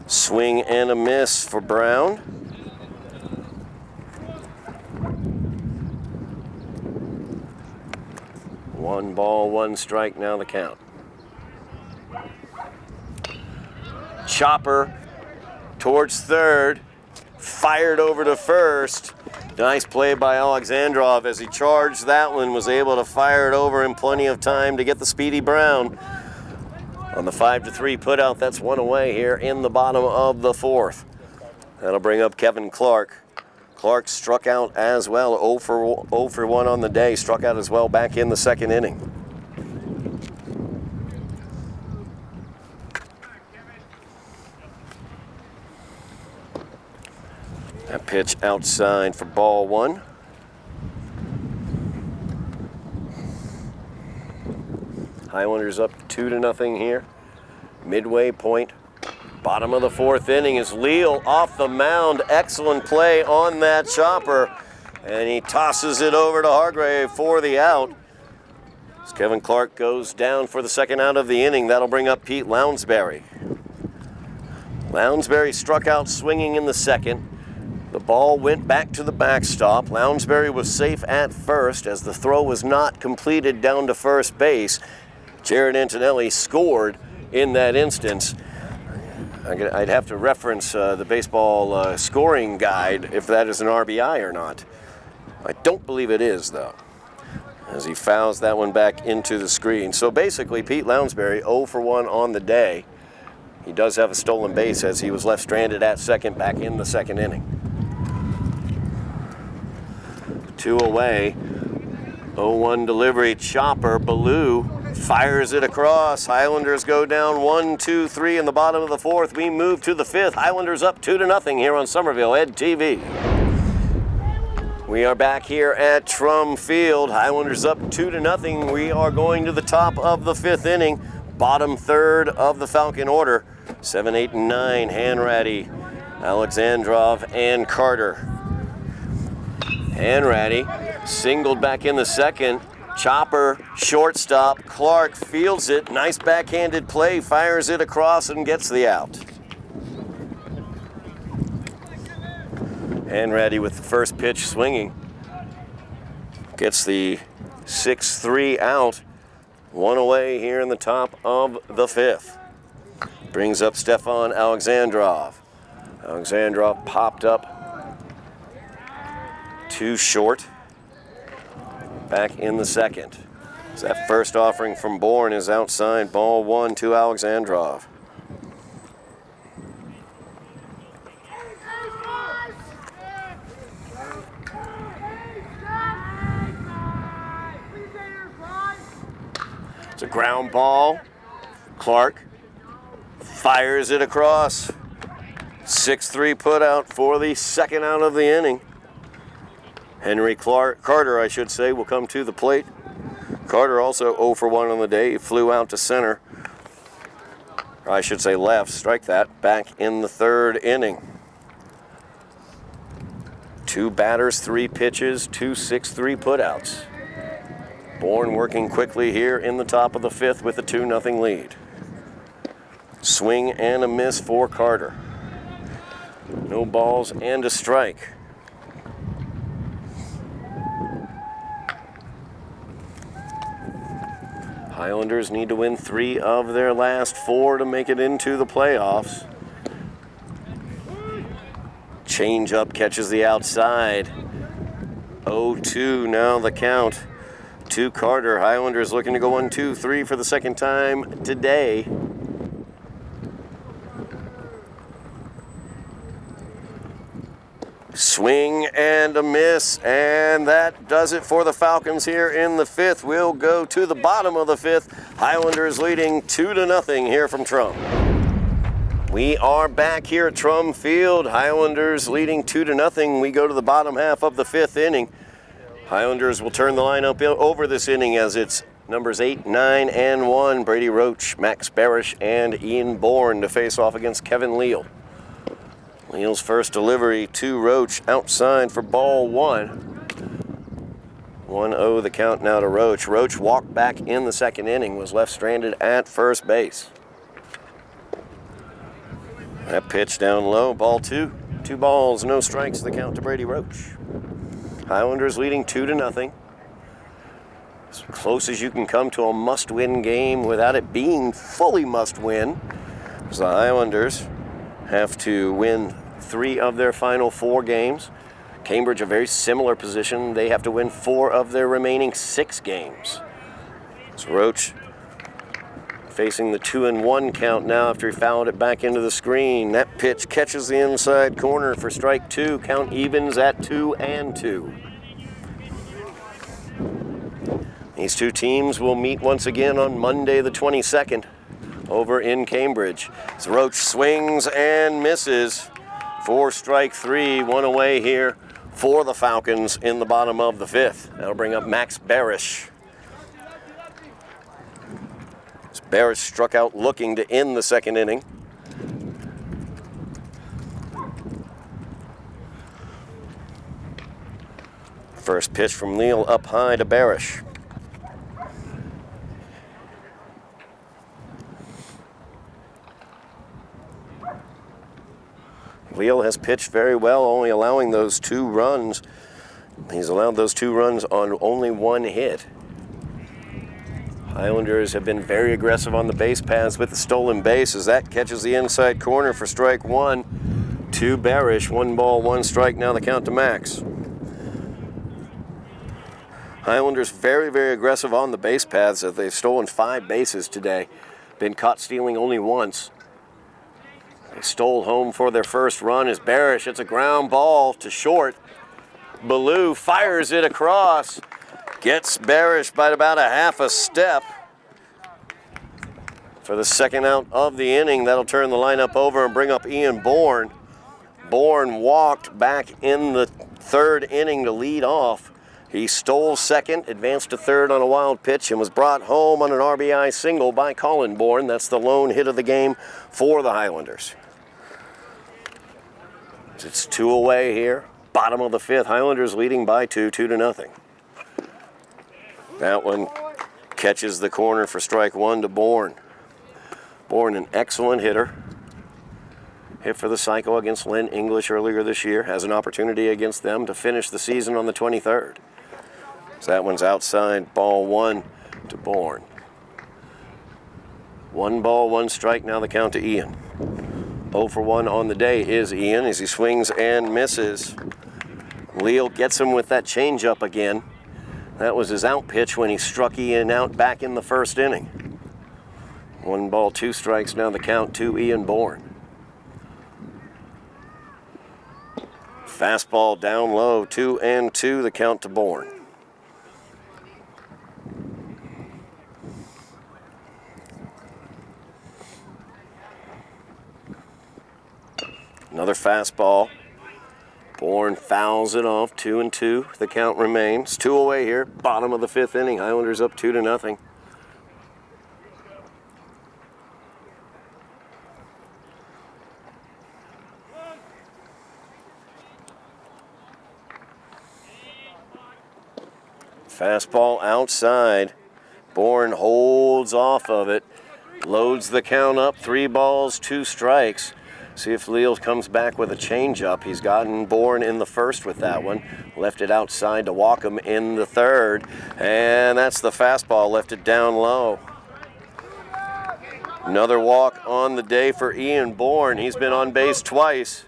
Speaker 1: Swing and a miss for Brown. One ball, 1 strike, now the count. Chopper towards third, fired over to first. Nice play by Alexandrov as he charged that one, was able to fire it over in plenty of time to get the speedy Brown. On the 5-3 putout, that's 1 away here in the bottom of the 4th. That'll bring up Kevin Clark. Clark struck out as well, 0 for 1 on the day, struck out as well back in the 2nd inning. That pitch outside for ball 1. Highlanders up 2-0 here. Midway point. Bottom of the 4th inning is Leal off the mound. Excellent play on that chopper. And he tosses it over to Hargrave for the out. As Kevin Clark goes down for the 2nd out of the inning, that'll bring up Pete Lounsbury. Lounsbury struck out swinging in the 2nd. The ball went back to the backstop. Lounsbury was safe at first as the throw was not completed down to first base. Jared Antonelli scored in that instance. I'd have to reference the baseball scoring guide if that is an RBI or not. I don't believe it is, though, as he fouls that one back into the screen. So basically, Pete Lounsbury 0 for 1 on the day. He does have a stolen base as he was left stranded at second back in the 2nd inning. 2 away. 0-1 delivery. Chopper. Ballou fires it across. Highlanders go down 1, 2, 3 in the bottom of the 4th. We move to the 5th. Highlanders up 2-0 here on Somerville Ed TV. We are back here at Trum Field. Highlanders up 2-0. We are going to the top of the 5th inning. Bottom 3rd of the Falcon order. 7, 8, and 9. Hanratty, Alexandrov, and Carter. Hanratty singled back in the 2nd. Chopper, shortstop. Clark fields it. Nice backhanded play. Fires it across and gets the out. Hanratty with the first pitch swinging. Gets the 6-3 out. 1 away here in the top of the 5th. Brings up Stefan Alexandrov. Alexandrov popped up too short. Back in the 2nd. So that first offering from Bourne is outside. Ball 1 to Alexandrov. It's a ground ball. Clark fires it across. 6-3 put out for the 2nd out of the inning. Carter, I should say, will come to the plate. Carter also 0 for 1 on the day. He flew out to center. Or I should say left. Strike that. Back in the 3rd inning. 2 batters, 3 pitches, 2 6-3 putouts. Bourne working quickly here in the top of the 5th with a 2-0 lead. Swing and a miss for Carter. No balls and a strike. Highlanders need to win 3 of their last 4 to make it into the playoffs. Change up catches the outside. 0-2 now the count to Carter. Highlanders looking to go 1-2-3 for the second time today. Swing and a miss, and that does it for the Falcons here in the 5th. We'll go to the bottom of the 5th. Highlanders leading 2-0 here from Trum. We are back here at Trum Field. Highlanders leading 2-0. We go to the bottom half of the 5th inning. Highlanders will turn the lineup over this inning as it's numbers 8, 9, and 1. Brady Roach, Max Barish, and Ian Bourne to face off against Kevin Leal. Leal's first delivery to Roach outside for ball 1. 1-0 the count now to Roach. Roach walked back in the second inning, was left stranded at first base. That pitch down low, ball 2. 2 balls, no strikes, the count to Brady Roach. Highlanders leading 2-0. As close as you can come to a must-win game without it being fully must-win. As the Highlanders have to win 3 of their final 4 games. Cambridge, a very similar position. They have to win 4 of their remaining 6 games. So Roach facing the 2-1 count now after he fouled it back into the screen. That pitch catches the inside corner for strike 2. Count evens at 2-2. These two teams will meet once again on Monday the 22nd. Over in Cambridge. As Roach swings and misses for strike 3. 1 away here for the Falcons in the bottom of the 5th. That'll bring up Max Barish. As Barish struck out looking to end the second inning. First pitch from Leal up high to Barish. Leal has pitched very well, only allowing those 2 runs. He's allowed those 2 runs on only 1 hit. Highlanders have been very aggressive on the base paths with the stolen base as that catches the inside corner for strike 1 to Barish. 1 ball, 1 strike, now the count to Max. Highlanders very, very aggressive on the base paths as they've stolen 5 bases today. Been caught stealing only once. They stole home for their first run as Barish hits a ground ball to short. Ballou fires it across. Gets Barish by about a half a step. For the second out of the inning, that'll turn the lineup over and bring up Ian Bourne. Bourne walked back in the 3rd inning to lead off. He stole second, advanced to third on a wild pitch, and was brought home on an RBI single by Colin Bourne. That's the lone hit of the game for the Highlanders. It's 2 away here. Bottom of the 5th. Highlanders leading by 2, 2-0. That one catches the corner for strike 1 to Bourne. Bourne, an excellent hitter. Hit for the cycle against Lynn English earlier this year. Has an opportunity against them to finish the season on the 23rd. So that one's outside, ball 1 to Bourne. 1 ball, 1 strike, now the count to Ian. 0 for 1 on the day is Ian as he swings and misses. Leal gets him with that changeup again. That was his out pitch when he struck Ian out back in the 1st inning. 1 ball, 2 strikes, now the count to Ian Bourne. Fastball down low, 2-2, the count to Bourne. Another fastball. Bourne fouls it off, 2-2. The count remains. 2 away here, bottom of the 5th inning. Highlanders up 2-0. Fastball outside. Bourne holds off of it. Loads the count up, 3 balls, 2 strikes. See if Leal comes back with a changeup. He's gotten Bourne in the first with that one. Left it outside to walk him in the third. And that's the fastball, left it down low. Another walk on the day for Ian Bourne. He's been on base twice.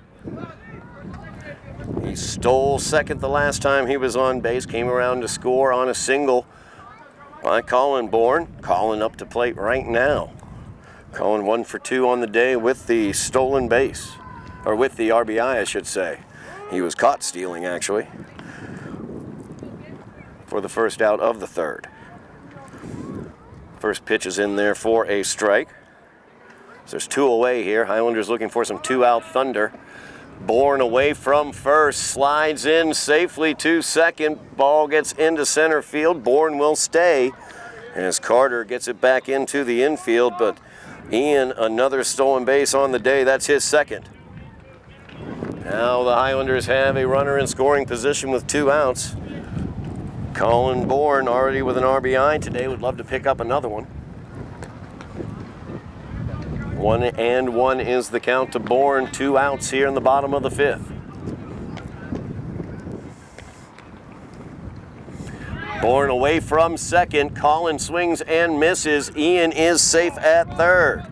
Speaker 1: He stole second the last time he was on base. Came around to score on a single by Colin Bourne. Colin up to plate right now. Colin 1 for 2 on the day with the stolen base, or with the RBI, I should say. He was caught stealing, actually, for the first out of the third. First pitch is in there for a strike. So there's 2 away here. Highlanders looking for some 2-out thunder. Bourne away from first, slides in safely to second. Ball gets into center field. Bourne will stay as Carter gets it back into the infield, but Ian, another stolen base on the day. That's his second. Now the Highlanders have a runner in scoring position with 2 outs. Colin Bourne already with an RBI today. Would love to pick up another one. 1-1 is the count to Bourne. 2 outs here in the bottom of the 5th. Bourne away from second. Colin swings and misses. Ian is safe at third.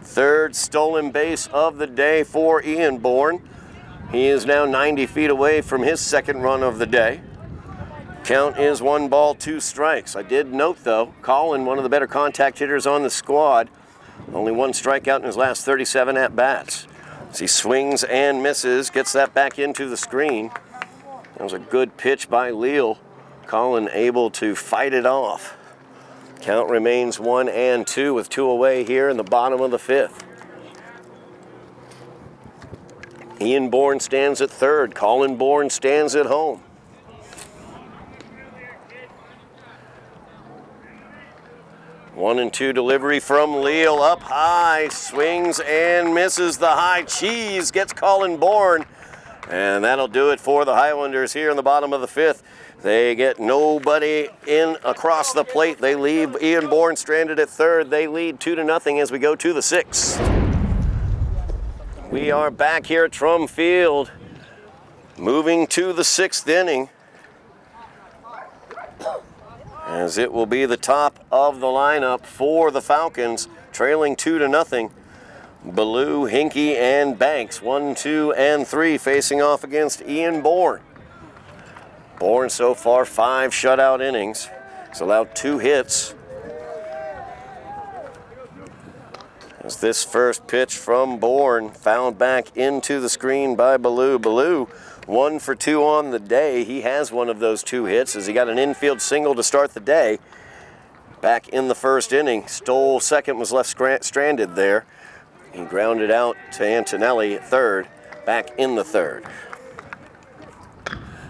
Speaker 1: Third stolen base of the day for Ian Bourne. He is now 90 feet away from his second run of the day. Count is 1 ball, 2 strikes. I did note, though, Colin, one of the better contact hitters on the squad, only 1 strikeout in his last 37 at-bats. As he swings and misses, gets that back into the screen. That was a good pitch by Leal. Colin able to fight it off. Count remains 1-2 with 2 away here in the bottom of the 5th. Ian Bourne stands at third. Colin Bourne stands at home. One and two delivery from Leal up high. Swings and misses the high cheese. Gets Colin Bourne. And that'll do it for the Highlanders here in the bottom of the 5th. They get nobody in across the plate. They leave Ian Bourne stranded at third. They lead 2-0 as we go to the 6th. We are back here at Trum Field, moving to the 6th inning, as it will be the top of the lineup for the Falcons, trailing 2-0. Ballou, Hinkie, and Banks, 1, 2, and 3, facing off against Ian Bourne. Bourne so far 5 shutout innings. He's allowed 2 hits. As this first pitch from Bourne fouled back into the screen by Ballou. Ballou 1 for 2 on the day. He has one of those 2 hits as he got an infield single to start the day. Back in the first inning, stole second, was left stranded there. He grounded out to Antonelli at third, back in the third.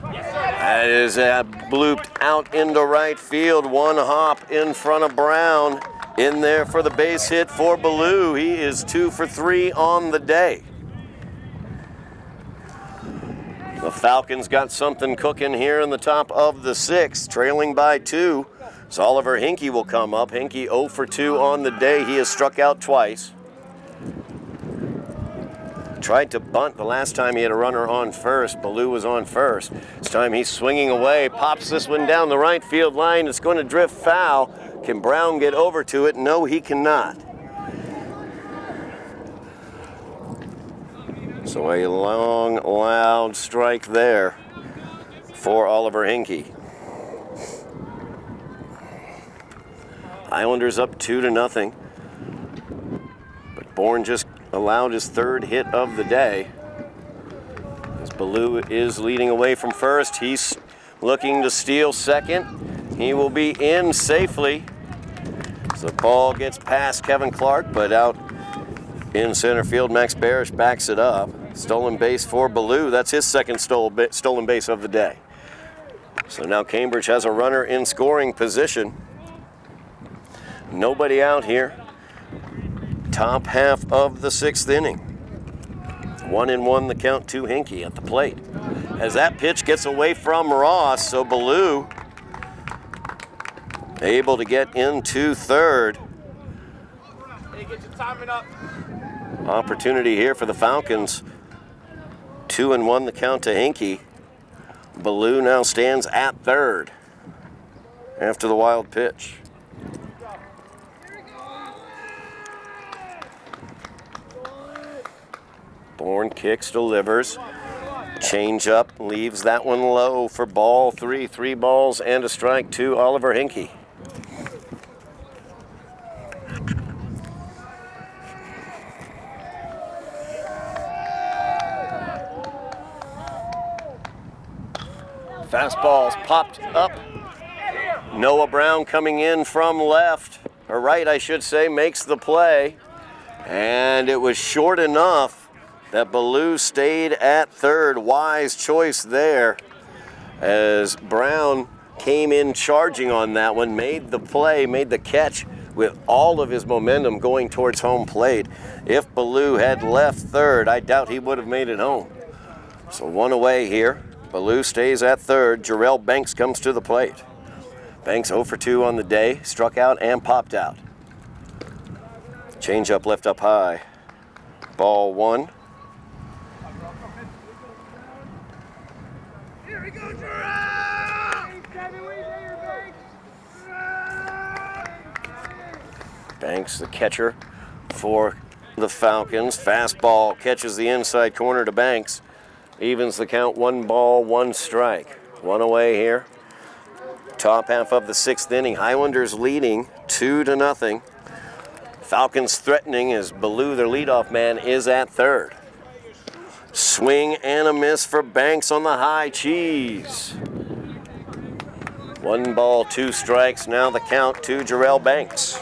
Speaker 1: That is blooped out into right field. 1 hop in front of Brown. In there for the base hit for Ballou. He is 2 for 3 on the day. The Falcons got something cooking here in the top of the 6th, trailing by 2. So Oliver Hinkie will come up. Hinkie 0 for 2 on the day. He has struck out twice. Tried to bunt the last time he had a runner on first. Ballou was on first. This time he's swinging away, pops this one down the right field line. It's going to drift foul. Can Brown get over to it? No, he cannot. So a long, loud strike there for Oliver Hinkie. Islanders up 2-0. But Bourne just allowed his 3rd hit of the day. As Ballou is leading away from first, he's looking to steal second. He will be in safely. So the ball gets past Kevin Clark, but out in center field, Max Barish backs it up. Stolen base for Ballou. That's his second stolen base of the day. So now Cambridge has a runner in scoring position. Nobody out here. Top half of the 6th inning. 1-1 the count to Hinkie at the plate. As that pitch gets away from Ross, so Ballou able to get into third.
Speaker 2: Hey, get your timing up.
Speaker 1: Opportunity here for the Falcons. 2-1 the count to Hinkie. Ballou now stands at third after the wild pitch. Bourne kicks, delivers. Change up, leaves that one low for ball 3. 3 balls and a strike to Oliver Hinkie. Fastball's popped up. Noah Brown coming in from left, or right I should say, makes the play. And it was short enough that Ballou stayed at third. Wise choice there as Brown came in charging on that one, made the play, made the catch with all of his momentum going towards home plate. If Ballou had left third, I doubt he would have made it home. So one away here. Ballou stays at third. Jarrell Banks comes to the plate. Banks 0 for 2 on the day, struck out and popped out. Change up left up high. Ball 1.
Speaker 2: Here we go, Jarrell!
Speaker 1: Banks, the catcher for the Falcons. Fastball catches the inside corner to Banks. Evens the count, 1 ball, 1 strike. One away here. Top half of the 6th inning. Highlanders leading 2-0. Falcons threatening as Ballou, their leadoff man, is at third. Swing and a miss for Banks on the high cheese. 1 ball, 2 strikes. Now the count to Jarrell Banks.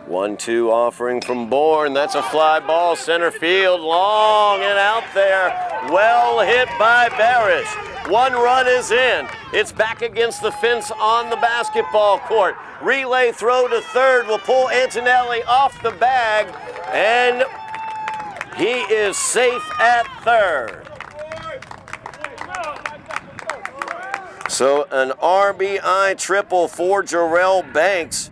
Speaker 1: One-two offering from Bourne. That's a fly ball, center field, long and out there. Well hit by Barish. 1 run is in. It's back against the fence on the basketball court. Relay throw to third will pull Antonelli off the bag, and he is safe at third. So an RBI triple for Jarrell Banks.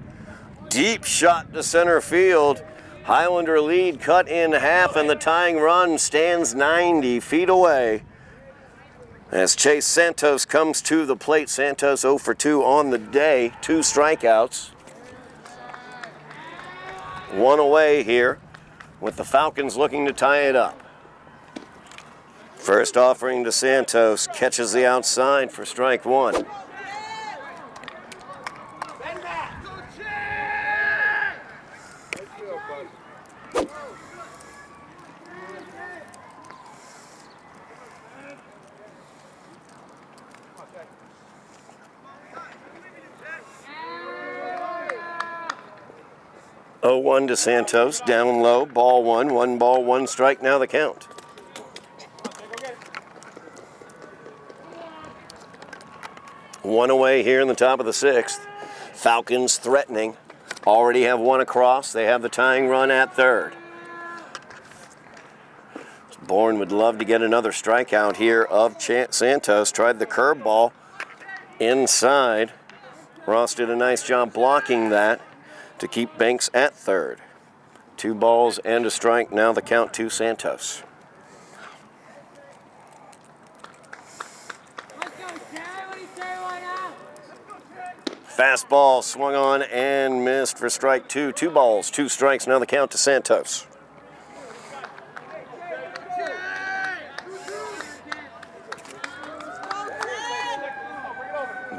Speaker 1: Deep shot to center field. Highlander lead cut in half, and the tying run stands 90 feet away. As Chase Santos comes to the plate. Santos 0 for 2 on the day, 2 strikeouts. 1 away here with the Falcons looking to tie it up. First offering to Santos, catches the outside for strike 1. Oh, 1 to Santos, down low, ball 1, 1 ball, 1 strike, now the count. One away here in the top of the 6th. Falcons threatening, already have 1 across. They have the tying run at third. Bourne would love to get another strikeout here of Santos. Tried the curveball inside. Ross did a nice job blocking that to keep Banks at third. 2 balls and a strike, now the count to Santos. Fastball swung on and missed for strike 2. 2 balls, 2 strikes, now the count to Santos.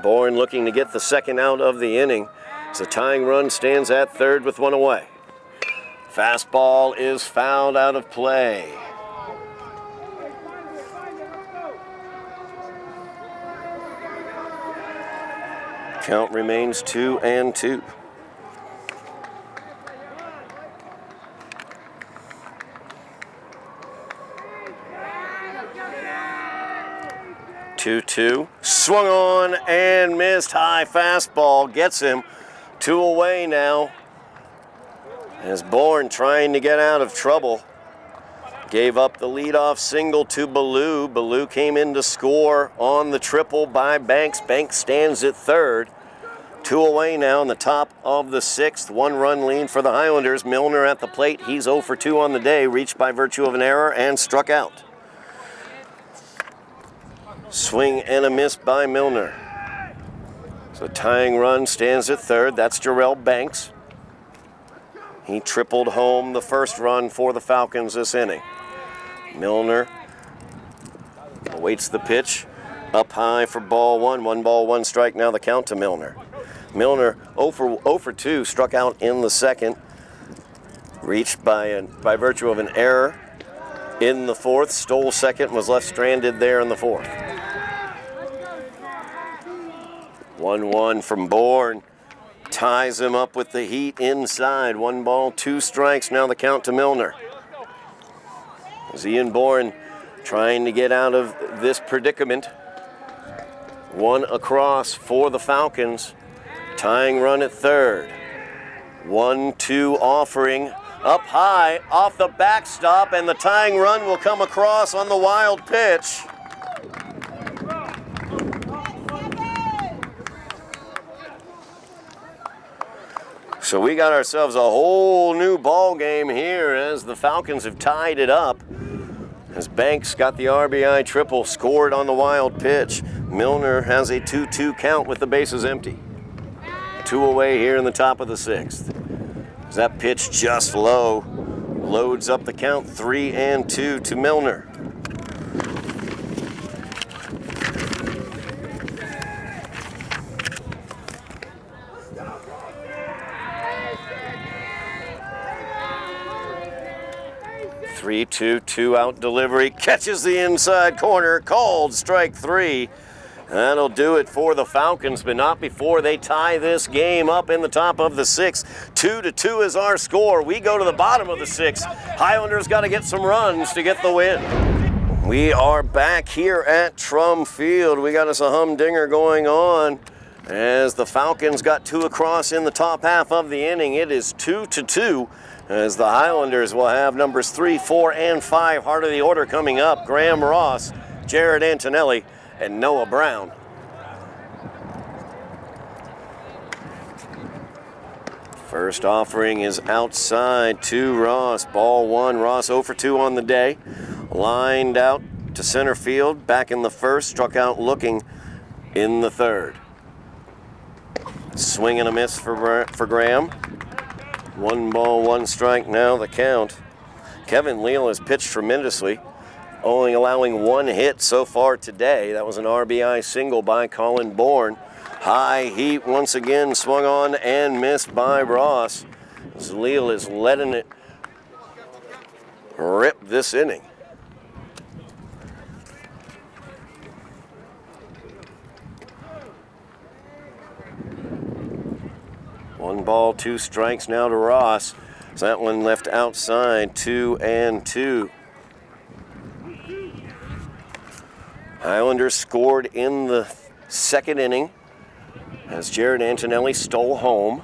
Speaker 1: Bourne looking to get the second out of the inning. So tying run stands at third with 1 away. Fastball is fouled out of play. Count remains 2-2. Two. Swung on and missed. High fastball gets him. 2 away now. As Bourne trying to get out of trouble. Gave up the leadoff single to Ballou. Ballou came in to score on the triple by Banks. Banks stands at third. 2 away now in the top of the 6th. 1-run lead for the Highlanders. Milner at the plate. He's 0 for 2 on the day. Reached by virtue of an error and struck out. Swing and a miss by Milner. So tying run stands at third. That's Jarrell Banks. He tripled home the first run for the Falcons this inning. Milner awaits the pitch. Up high for ball 1. 1 ball, 1 strike. Now the count to Milner. Milner 0 for 2, struck out in the second. Reached by virtue of an error in the 4th. Stole second, was left stranded there in the 4th. 1-1 from Bourne. Ties him up with the heat inside. 1 ball, 2 strikes. Now the count to Milner. As Ian Bourne trying to get out of this predicament. 1 across for the Falcons. Tying run at third. 1-2 offering. Up high, off the backstop, and the tying run will come across on the wild pitch. So we got ourselves a whole new ball game here as the Falcons have tied it up. As Banks got the RBI triple, scored on the wild pitch. Milner has a 2-2 count with the bases empty. 2 away here in the top of the 6th. As that pitch just low, loads up the count. 3-2 to Milner. Three, 2 out delivery, catches the inside corner, called strike 3. That'll do it for the Falcons, but not before they tie this game up in the top of the 6th. 2-2 is our score. We go to the bottom of the 6th. Highlanders got to get some runs to get the win. We are back here at Trum Field. We got us a humdinger going on as the Falcons got 2 across in the top half of the inning. It is 2-2. As the Highlanders will have numbers 3, 4, and 5 heart of the order coming up. Graham Ross, Jared Antonelli, and Noah Brown. First offering is outside to Ross. Ball 1. Ross 0 for 2 on the day. Lined out to center field. Back in the 1st. Struck out looking in the 3rd. Swing and a miss for Graham. 1 ball, 1 strike now the count. Kevin Leal has pitched tremendously, only allowing 1 hit so far today. That was an RBI single by Colin Bourne. High heat once again, swung on and missed by Ross. As Leal is letting it rip this inning. One ball, 2 strikes now to Ross. So that one left outside, 2-2. Highlanders scored in the 2nd inning as Jared Antonelli stole home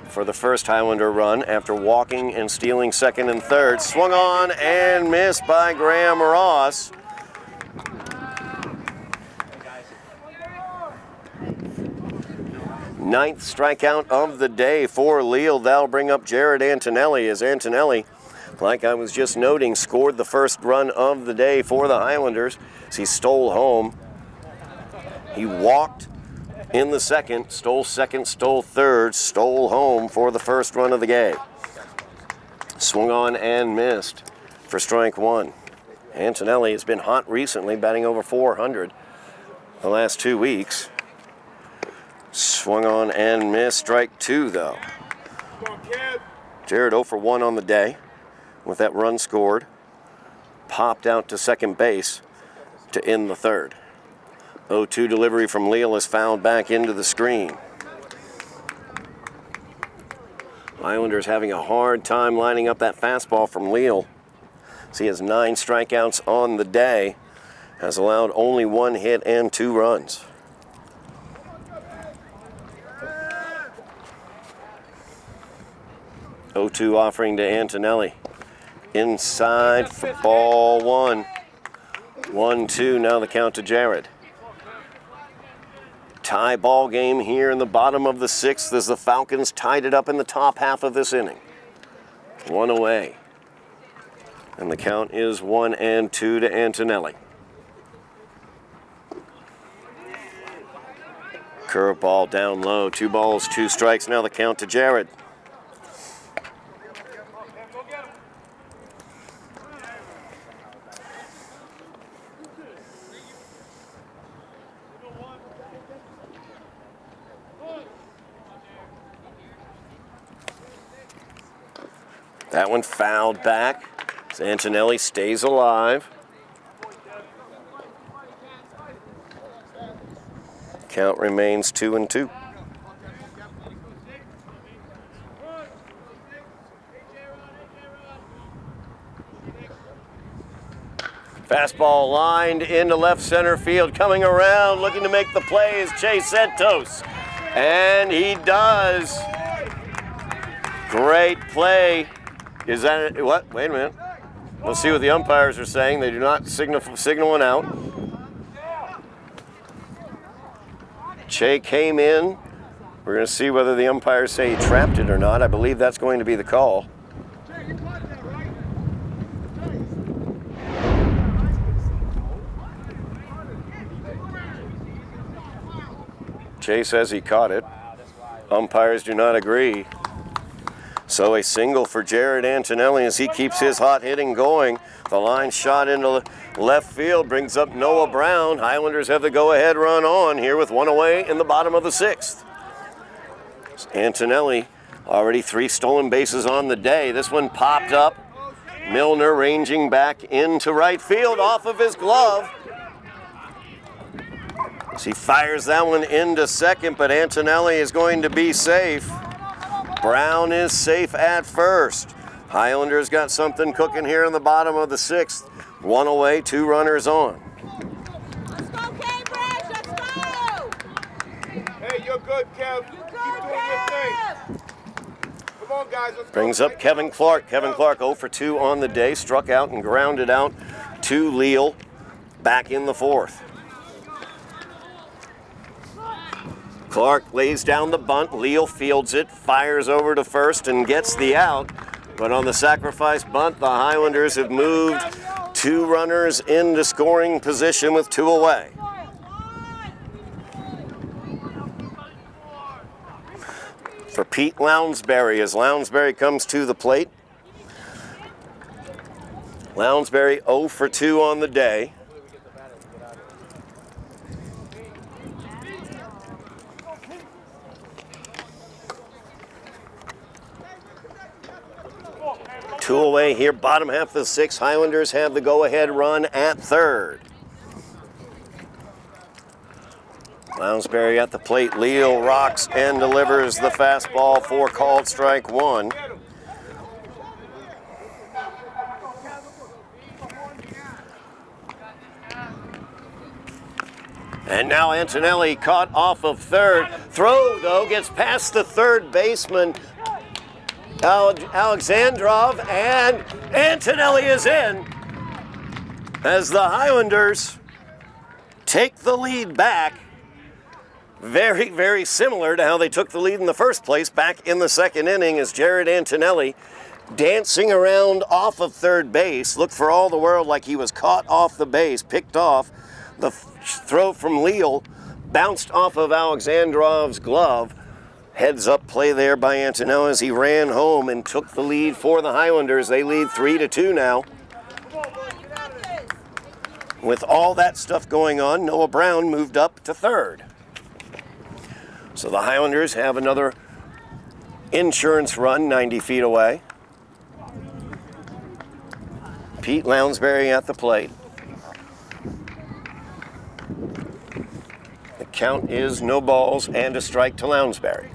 Speaker 1: for the first Highlander run after walking and stealing 2nd and 3rd. Swung on and missed by Graham Ross. Ninth strikeout of the day for Leal. That'll bring up Jared Antonelli as Antonelli, like I was just noting, scored the first run of the day for the Highlanders as he stole home. He walked in the 2nd, stole 2nd, stole 3rd, stole home for the first run of the game. Swung on and missed for strike 1. Antonelli has been hot recently, batting over 400 the last 2 weeks. Swung on and missed, strike 2 though. Jared 0 for 1 on the day with that run scored. Popped out to second base to end the 3rd. 0-2 delivery from Leal is fouled back into the screen. Islanders having a hard time lining up that fastball from Leal. So he has 9 strikeouts on the day, has allowed only 1 hit and 2 runs. Oh, 2 offering to Antonelli. inside for ball one. 1-2, now the count to Jared. Tie ball game here in the bottom of the sixth as the Falcons tied it up in the top half of this inning. 1 away. And the count is 1-2 to Antonelli. Curveball down low, 2 balls, 2 strikes, now the count to Jared. That one fouled back. Antonelli stays alive. Count remains 2-2. Fastball lined into left center field. Coming around, looking to make the play is Chase Santos. And he does. Great play. Is that what? Wait a minute. We'll see what the umpires are saying. They do not signal one out. Che came in. We're going to see whether the umpires say he trapped it or not. I believe that's going to be the call. Che says he caught it. Umpires do not agree. So a single for Jared Antonelli as he keeps his hot hitting going. The line shot into left field brings up Noah Brown. Highlanders have the go-ahead run on here with 1 away in the bottom of the sixth. Antonelli already 3 stolen bases on the day. This one popped up. Milner ranging back into right field off of his glove. As he fires that one into second, but Antonelli is going to be safe. Brown is safe at first. Highlanders got something cooking here in the bottom of the sixth. 1 away, 2 runners on.
Speaker 2: Let's go, Cambridge! Let's go! Hey, you're good, Kev. Keep doing your thing. Come on, guys. Let's
Speaker 1: Brings up Kevin Clark. Kevin Clark 0 for 2 on the day. Struck out and grounded out to Leal back in the fourth. Clark lays down the bunt. Leal fields it, fires over to first, and gets the out. But on the sacrifice bunt, the Highlanders have moved 2 runners into scoring position with 2 away. For Pete Lounsbury, as Lounsbury comes to the plate. Lounsbury 0 for 2 on the day. Two away here, bottom half of the sixth. Highlanders have the go-ahead run at third. Lounsbury at the plate. Leal rocks and delivers the fastball for called strike 1. And now Antonelli caught off of third. Throw, though, gets past the third baseman, Alexandrov, and Antonelli is in as the Highlanders take the lead back. Very, very similar to how they took the lead in the first place back in the second inning as Jared Antonelli dancing around off of third base, looked for all the world like he was caught off the base, picked off. The throw from Leal bounced off of Alexandrov's glove. Heads up play there by Antonelli as he ran home and took the lead for the Highlanders. They lead 3-2 now. With all that stuff going on, Noah Brown moved up to third. So the Highlanders have another insurance run 90 feet away. Pete Lounsbury at the plate. The count is no balls and a strike to Lounsbury.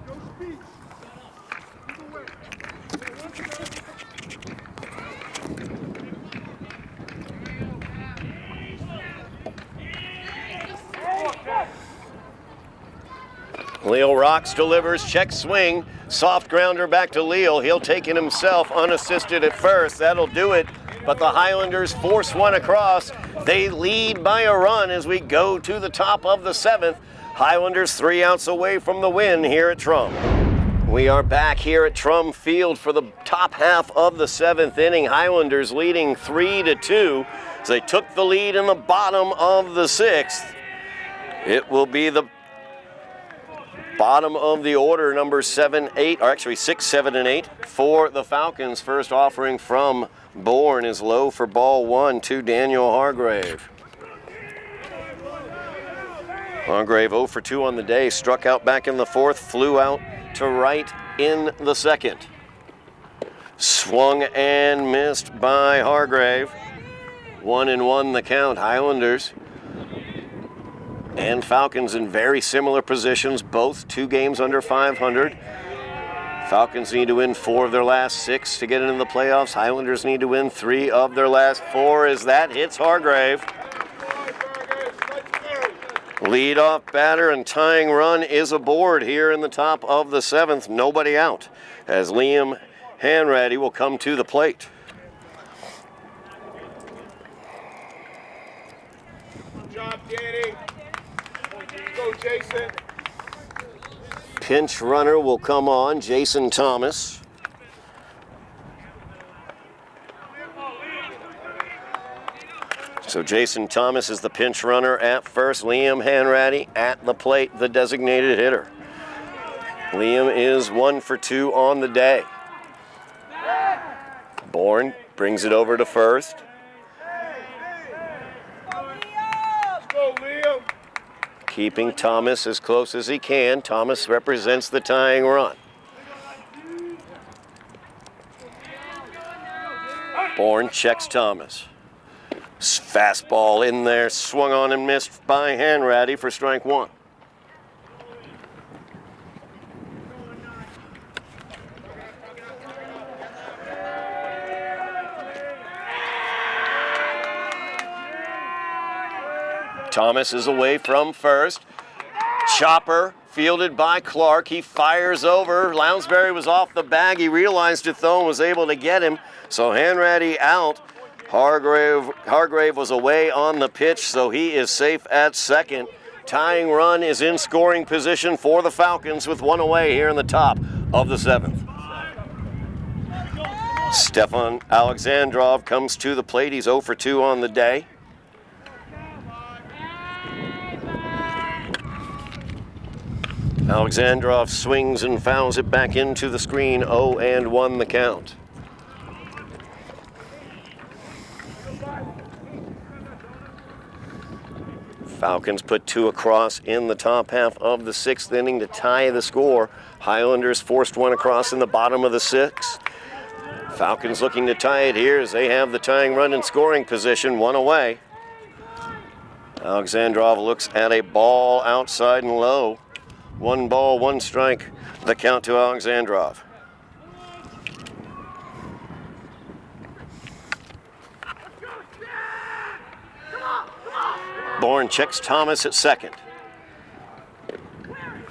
Speaker 1: Leal Rocks delivers, check swing, soft grounder back to Leal. He'll take it himself, unassisted at first. That'll do it, but the Highlanders force one across. They lead by a run as we go to the top of the 7th. Highlanders 3 outs away from the win here at Trum. We are back here at Trum Field for the top half of the 7th inning. Highlanders leading 3-2 as they took the lead in the bottom of the 6th. It will be the bottom of the order, number 7, 8, or actually 6, 7, and 8 for the Falcons. First offering from Bourne is low for ball 1 to Daniel Hargrave. Hargrave 0 for 2 on the day, struck out back in the 4th, flew out to right in the 2nd. Swung and missed by Hargrave. 1-1 the count. Highlanders and Falcons in very similar positions, both 2 games under 500. Falcons need to win 4 of their last 6 to get into the playoffs. Highlanders need to win 3 of their last 4 as that hits Hargrave. Leadoff batter and tying run is aboard here in the top of the 7th. Nobody out as Liam Hanratty will come to the plate.
Speaker 2: Good job, Danny. Go, Jason.
Speaker 1: Pinch runner will come on, Jason Thomas. So Jason Thomas is the pinch runner at first. Liam Hanratty at the plate, the designated hitter. Liam is 1 for 2 on the day. Bourne brings it over to first.
Speaker 2: Let's go, Liam.
Speaker 1: Keeping Thomas as close as he can. Thomas represents the tying run. Bourne checks Thomas. Fastball in there, swung on and missed by Hanratty for strike 1. Thomas is away from first. Chopper fielded by Clark. He fires over. Lounsbury was off the bag. He realized it though and was able to get him. So Hanratty out. Hargrave was away on the pitch, so he is safe at second. Tying run is in scoring position for the Falcons with 1 away here in the top of the 7th. Stefan Alexandrov comes to the plate. He's 0 for 2 on the day. Alexandrov swings and fouls it back into the screen. 0-1 the count. Falcons put 2 across in the top half of the 6th inning to tie the score. Highlanders forced 1 across in the bottom of the 6th. Falcons looking to tie it here as they have the tying run in scoring position, 1 away. Alexandrov looks at a ball outside and low. 1 ball, 1 strike, the count to Alexandrov. Bourne checks Thomas at second.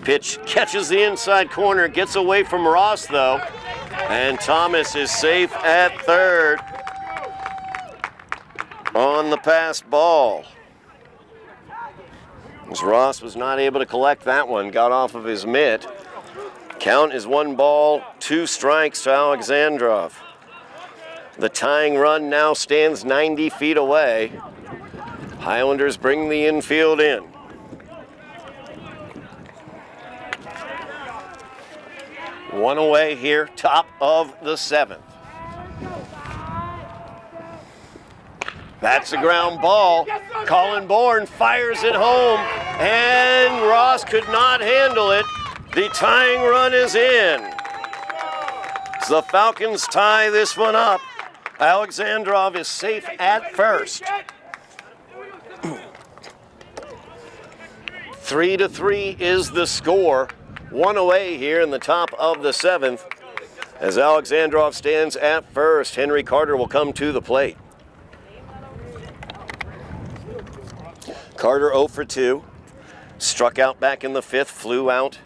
Speaker 1: Pitch catches the inside corner, gets away from Ross though, and Thomas is safe at third on the passed ball. As Ross was not able to collect that one, got off of his mitt. Count is 1 ball, 2 strikes to Alexandrov. The tying run now stands 90 feet away. Highlanders bring the infield in. One away here, top of the 7th. That's a ground ball. Colin Bourne fires it home, and Ross could not handle it. The tying run is in. So the Falcons tie this one up. Alexandrov is safe at first. 3-3 is the score. 1 away here in the top of the 7th. As Alexandrov stands at first, Henry Carter will come to the plate. Carter 0 for 2. Struck out back in the 5th, flew out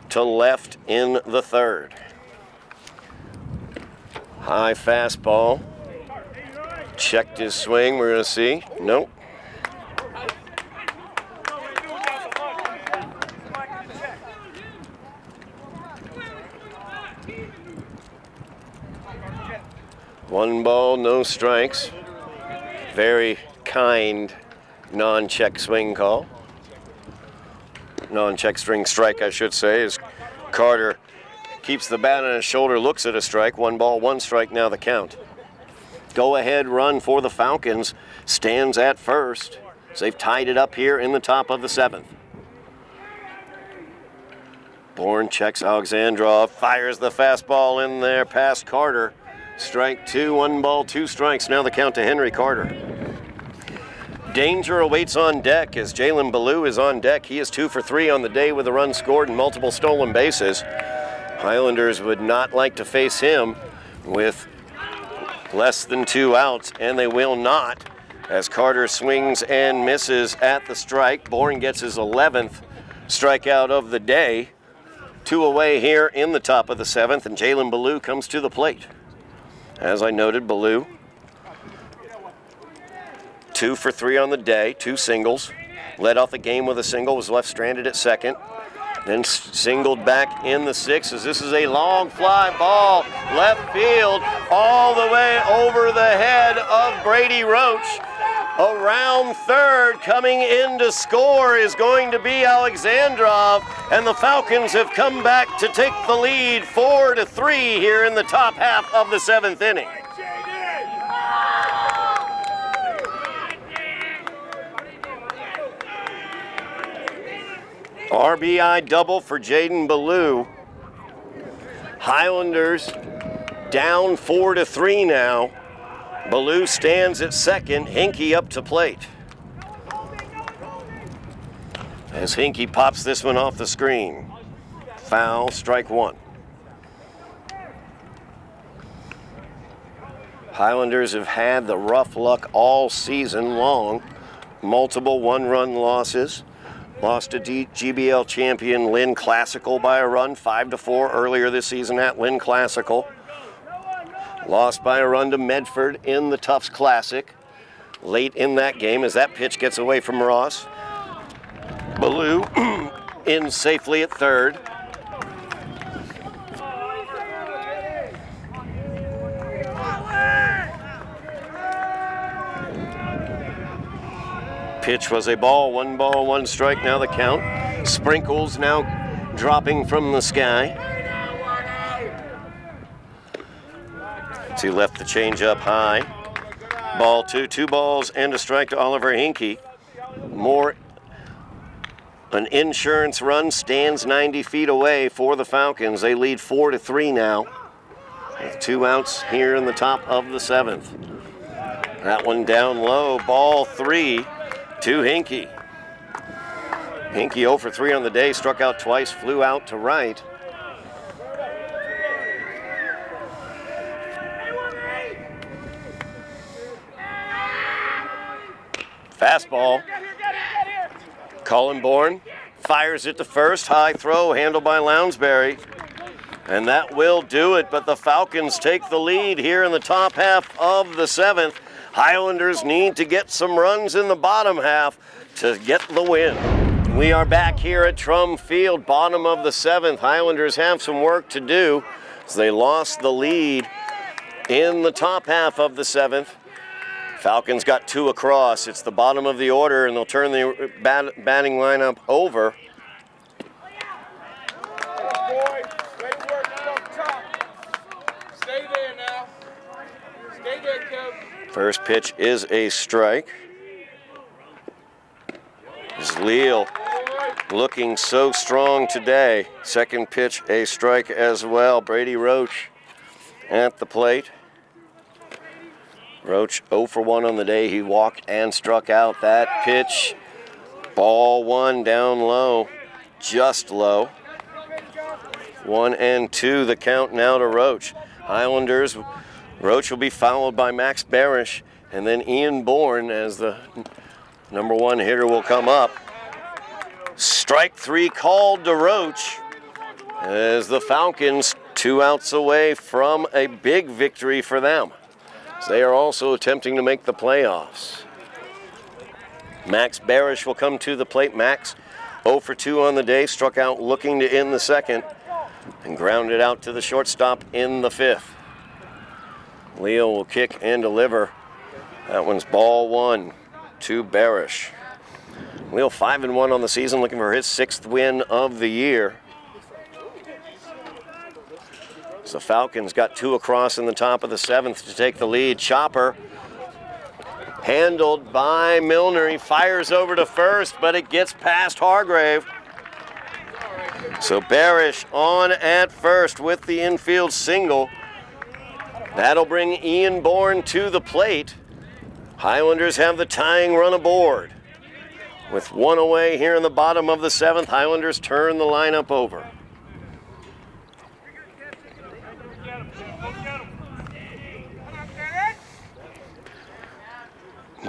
Speaker 1: to left in the third. High fastball. Checked his swing, we're going to see. Nope. One ball, no strikes. Very kind non-check swing call. Non-check string strike, I should say, as Carter keeps the bat on his shoulder, looks at a strike. 1 ball, 1 strike, now the count. Go-ahead run for the Falcons stands at first. So they've tied it up here in the top of the 7th. Bourne checks Alexandrov, fires the fastball in there past Carter. Strike 2, 1 ball, 2 strikes. Now the count to Henry Carter. Danger awaits on deck as Jalen Ballou is on deck. He is 2 for 3 on the day with a run scored and multiple stolen bases. Highlanders would not like to face him with less than 2 outs, and they will not, as Carter swings and misses at the strike. Bourne gets his 11th strikeout of the day. 2 away here in the top of the 7th, and Jalen Ballou comes to the plate. As I noted, Ballou 2 for 3 on the day, 2 singles. Led off the game with a single, was left stranded at second. Then singled back in the 6th as this is a long fly ball, left field, all the way over the head of Brady Roach. Around third, coming in to score is going to be Alexandrov, and the Falcons have come back to take the lead 4-3 here in the top half of the 7th inning. RBI double for Jaden Ballou. Highlanders down 4-3 now. Ballou stands at second, Hinkie up to plate. As Hinkie pops this one off the screen. Foul, strike 1. Highlanders have had the rough luck all season long. Multiple 1-run losses. Lost to GBL champion Lynn Classical by a run, 5-4 earlier this season at Lynn Classical. Lost by a run to Medford in the Tufts Classic. Late in that game as that pitch gets away from Ross. Ballou in safely at third. Pitch was a ball, 1 ball, 1 strike, now the count. Sprinkles now dropping from the sky. He left the changeup high. Ball 2, 2 balls and a strike to Oliver Hinkie. More an insurance run stands 90 feet away for the Falcons. They lead 4-3 now with 2 outs here in the top of the 7th. That one down low, ball 3 to Hinkie. Hinkie 0 for 3 on the day, struck out twice, flew out to right. Fastball. Colin Bourne fires it to first. High throw, handled by Lounsbury. And that will do it, but the Falcons take the lead here in the top half of the 7th. Highlanders need to get some runs in the bottom half to get the win. We are back here at Trum Field, bottom of the 7th. Highlanders have some work to do as they lost the lead in the top half of the 7th. Falcons got 2 across. It's the bottom of the order, and they'll turn the batting lineup over.
Speaker 2: Stay there now. Stay there, Kev.
Speaker 1: First pitch is a strike. Is Leal looking so strong today. Second pitch, a strike as well. Brady Roach at the plate. Roach 0 for 1 on the day. He walked and struck out. That pitch, ball 1 down low, just low. 1-2 the count now to Roach. Highlanders, Roach will be followed by Max Barish, and then Ian Bourne as the number 1 hitter will come up. Strike 3 called to Roach. as the Falcons 2 outs away from a big victory for them. They are also attempting to make the playoffs. Max Barish will come to the plate. Max 0 for 2 on the day, struck out looking to end the second and grounded out to the shortstop in the 5th. Leo will kick and deliver. That one's ball 1 to Barish. Leo 5-1 on the season, looking for his 6th win of the year. So Falcons got 2 across in the top of the 7th to take the lead. Chopper handled by Milner. He fires over to first, but it gets past Hargrave. So Barish on at first with the infield single. That'll bring Ian Bourne to the plate. Highlanders have the tying run aboard. With 1 away here in the bottom of the 7th, Highlanders turn the lineup over.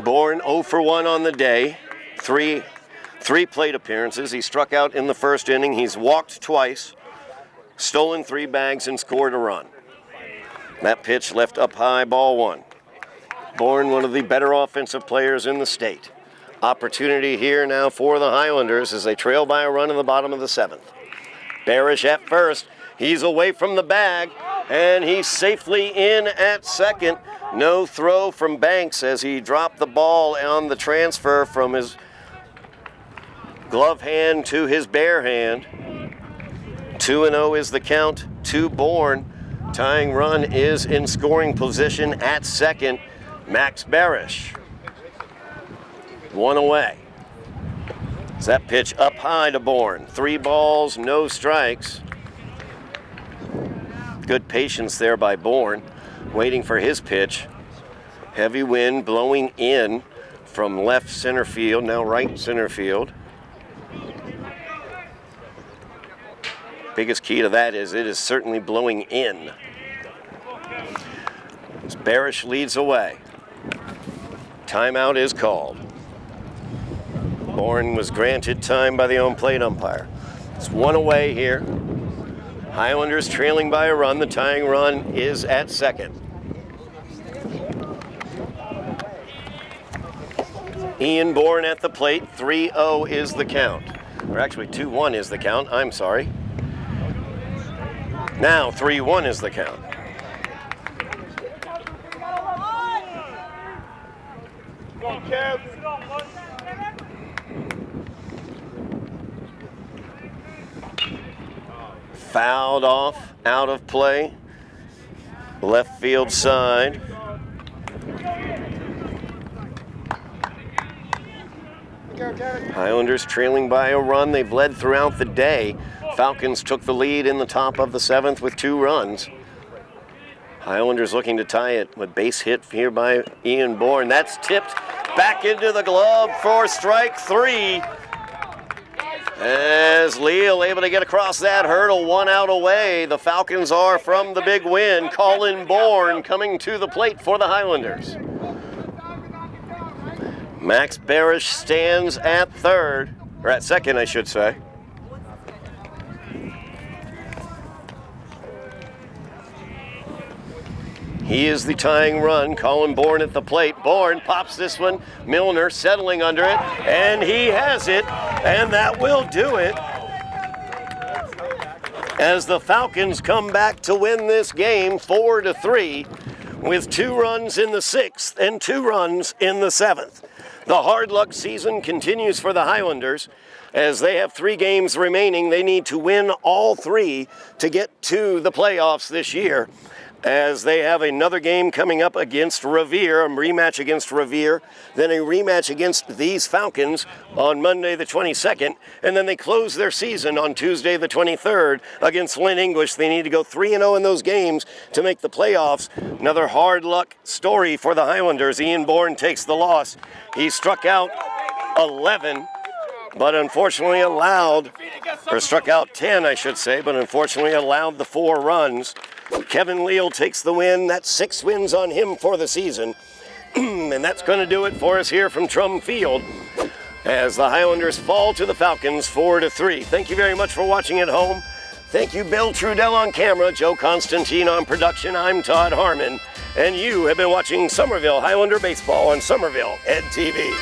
Speaker 1: Bourne 0 for 1 on the day. Three plate appearances. He struck out in the first inning. He's walked twice, stolen 3 bags, and scored a run. That pitch left up high, ball 1. Bourne, one of the better offensive players in the state. Opportunity here now for the Highlanders as they trail by a run in the bottom of the 7th. Barish at first. He's away from the bag, and he's safely in at second. No throw from Banks as he dropped the ball on the transfer from his glove hand to his bare hand. 2-0 is the count to Bourne. Tying run is in scoring position at second. Max Barish. 1 away. Is that pitch up high to Bourne? 3 balls, no strikes. Good patience there by Bourne, waiting for his pitch. Heavy wind blowing in from left center field, now right center field. Biggest key to that is it is certainly blowing in. As Barish leads away. Timeout is called. Bourne was granted time by the home plate umpire. It's 1 away here. Highlanders trailing by a run. The tying run is at second. Ian Bourne at the plate. 3-0 is the count. Or actually 2-1 is the count. I'm sorry. Now 3-1 is the count.
Speaker 2: Come on, Kev.
Speaker 1: Fouled off, out of play. Left field side. Highlanders trailing by a run. They've led throughout the day. Falcons took the lead in the top of the 7th with 2 runs. Highlanders looking to tie it with base hit here by Ian Bourne. That's tipped back into the glove for strike 3. As Leal able to get across that hurdle, 1 out away. The Falcons are from the big win. Colin Bourne coming to the plate for the Highlanders. Max Barish stands at third, or at second, I should say. He is the tying run. Colin Bourne at the plate. Bourne pops this one. Milner settling under it, and he has it, and that will do it. As the Falcons come back to win this game 4-3 with 2 runs in the 6th and 2 runs in the 7th. The hard luck season continues for the Highlanders. As they have 3 games remaining, they need to win all 3 to get to the playoffs this year. As they have another game coming up against Revere, a rematch against Revere, then a rematch against these Falcons on Monday the 22nd, and then they close their season on Tuesday the 23rd against Lynn English. They need to go 3-0 in those games to make the playoffs. Another hard luck story for the Highlanders. Ian Bourne takes the loss. He struck out 11, but unfortunately struck out 10, I should say, but unfortunately allowed the 4 runs. Kevin Leal takes the win. That's 6 wins on him for the season. And that's going to do it for us here from Trum Field as the Highlanders fall to the Falcons 4-3. Thank you very much for watching at home. Thank you, Bill Trudell on camera, Joe Constantine on production. I'm Todd Harmon, and you have been watching Somerville Highlander Baseball on Somerville Ed TV.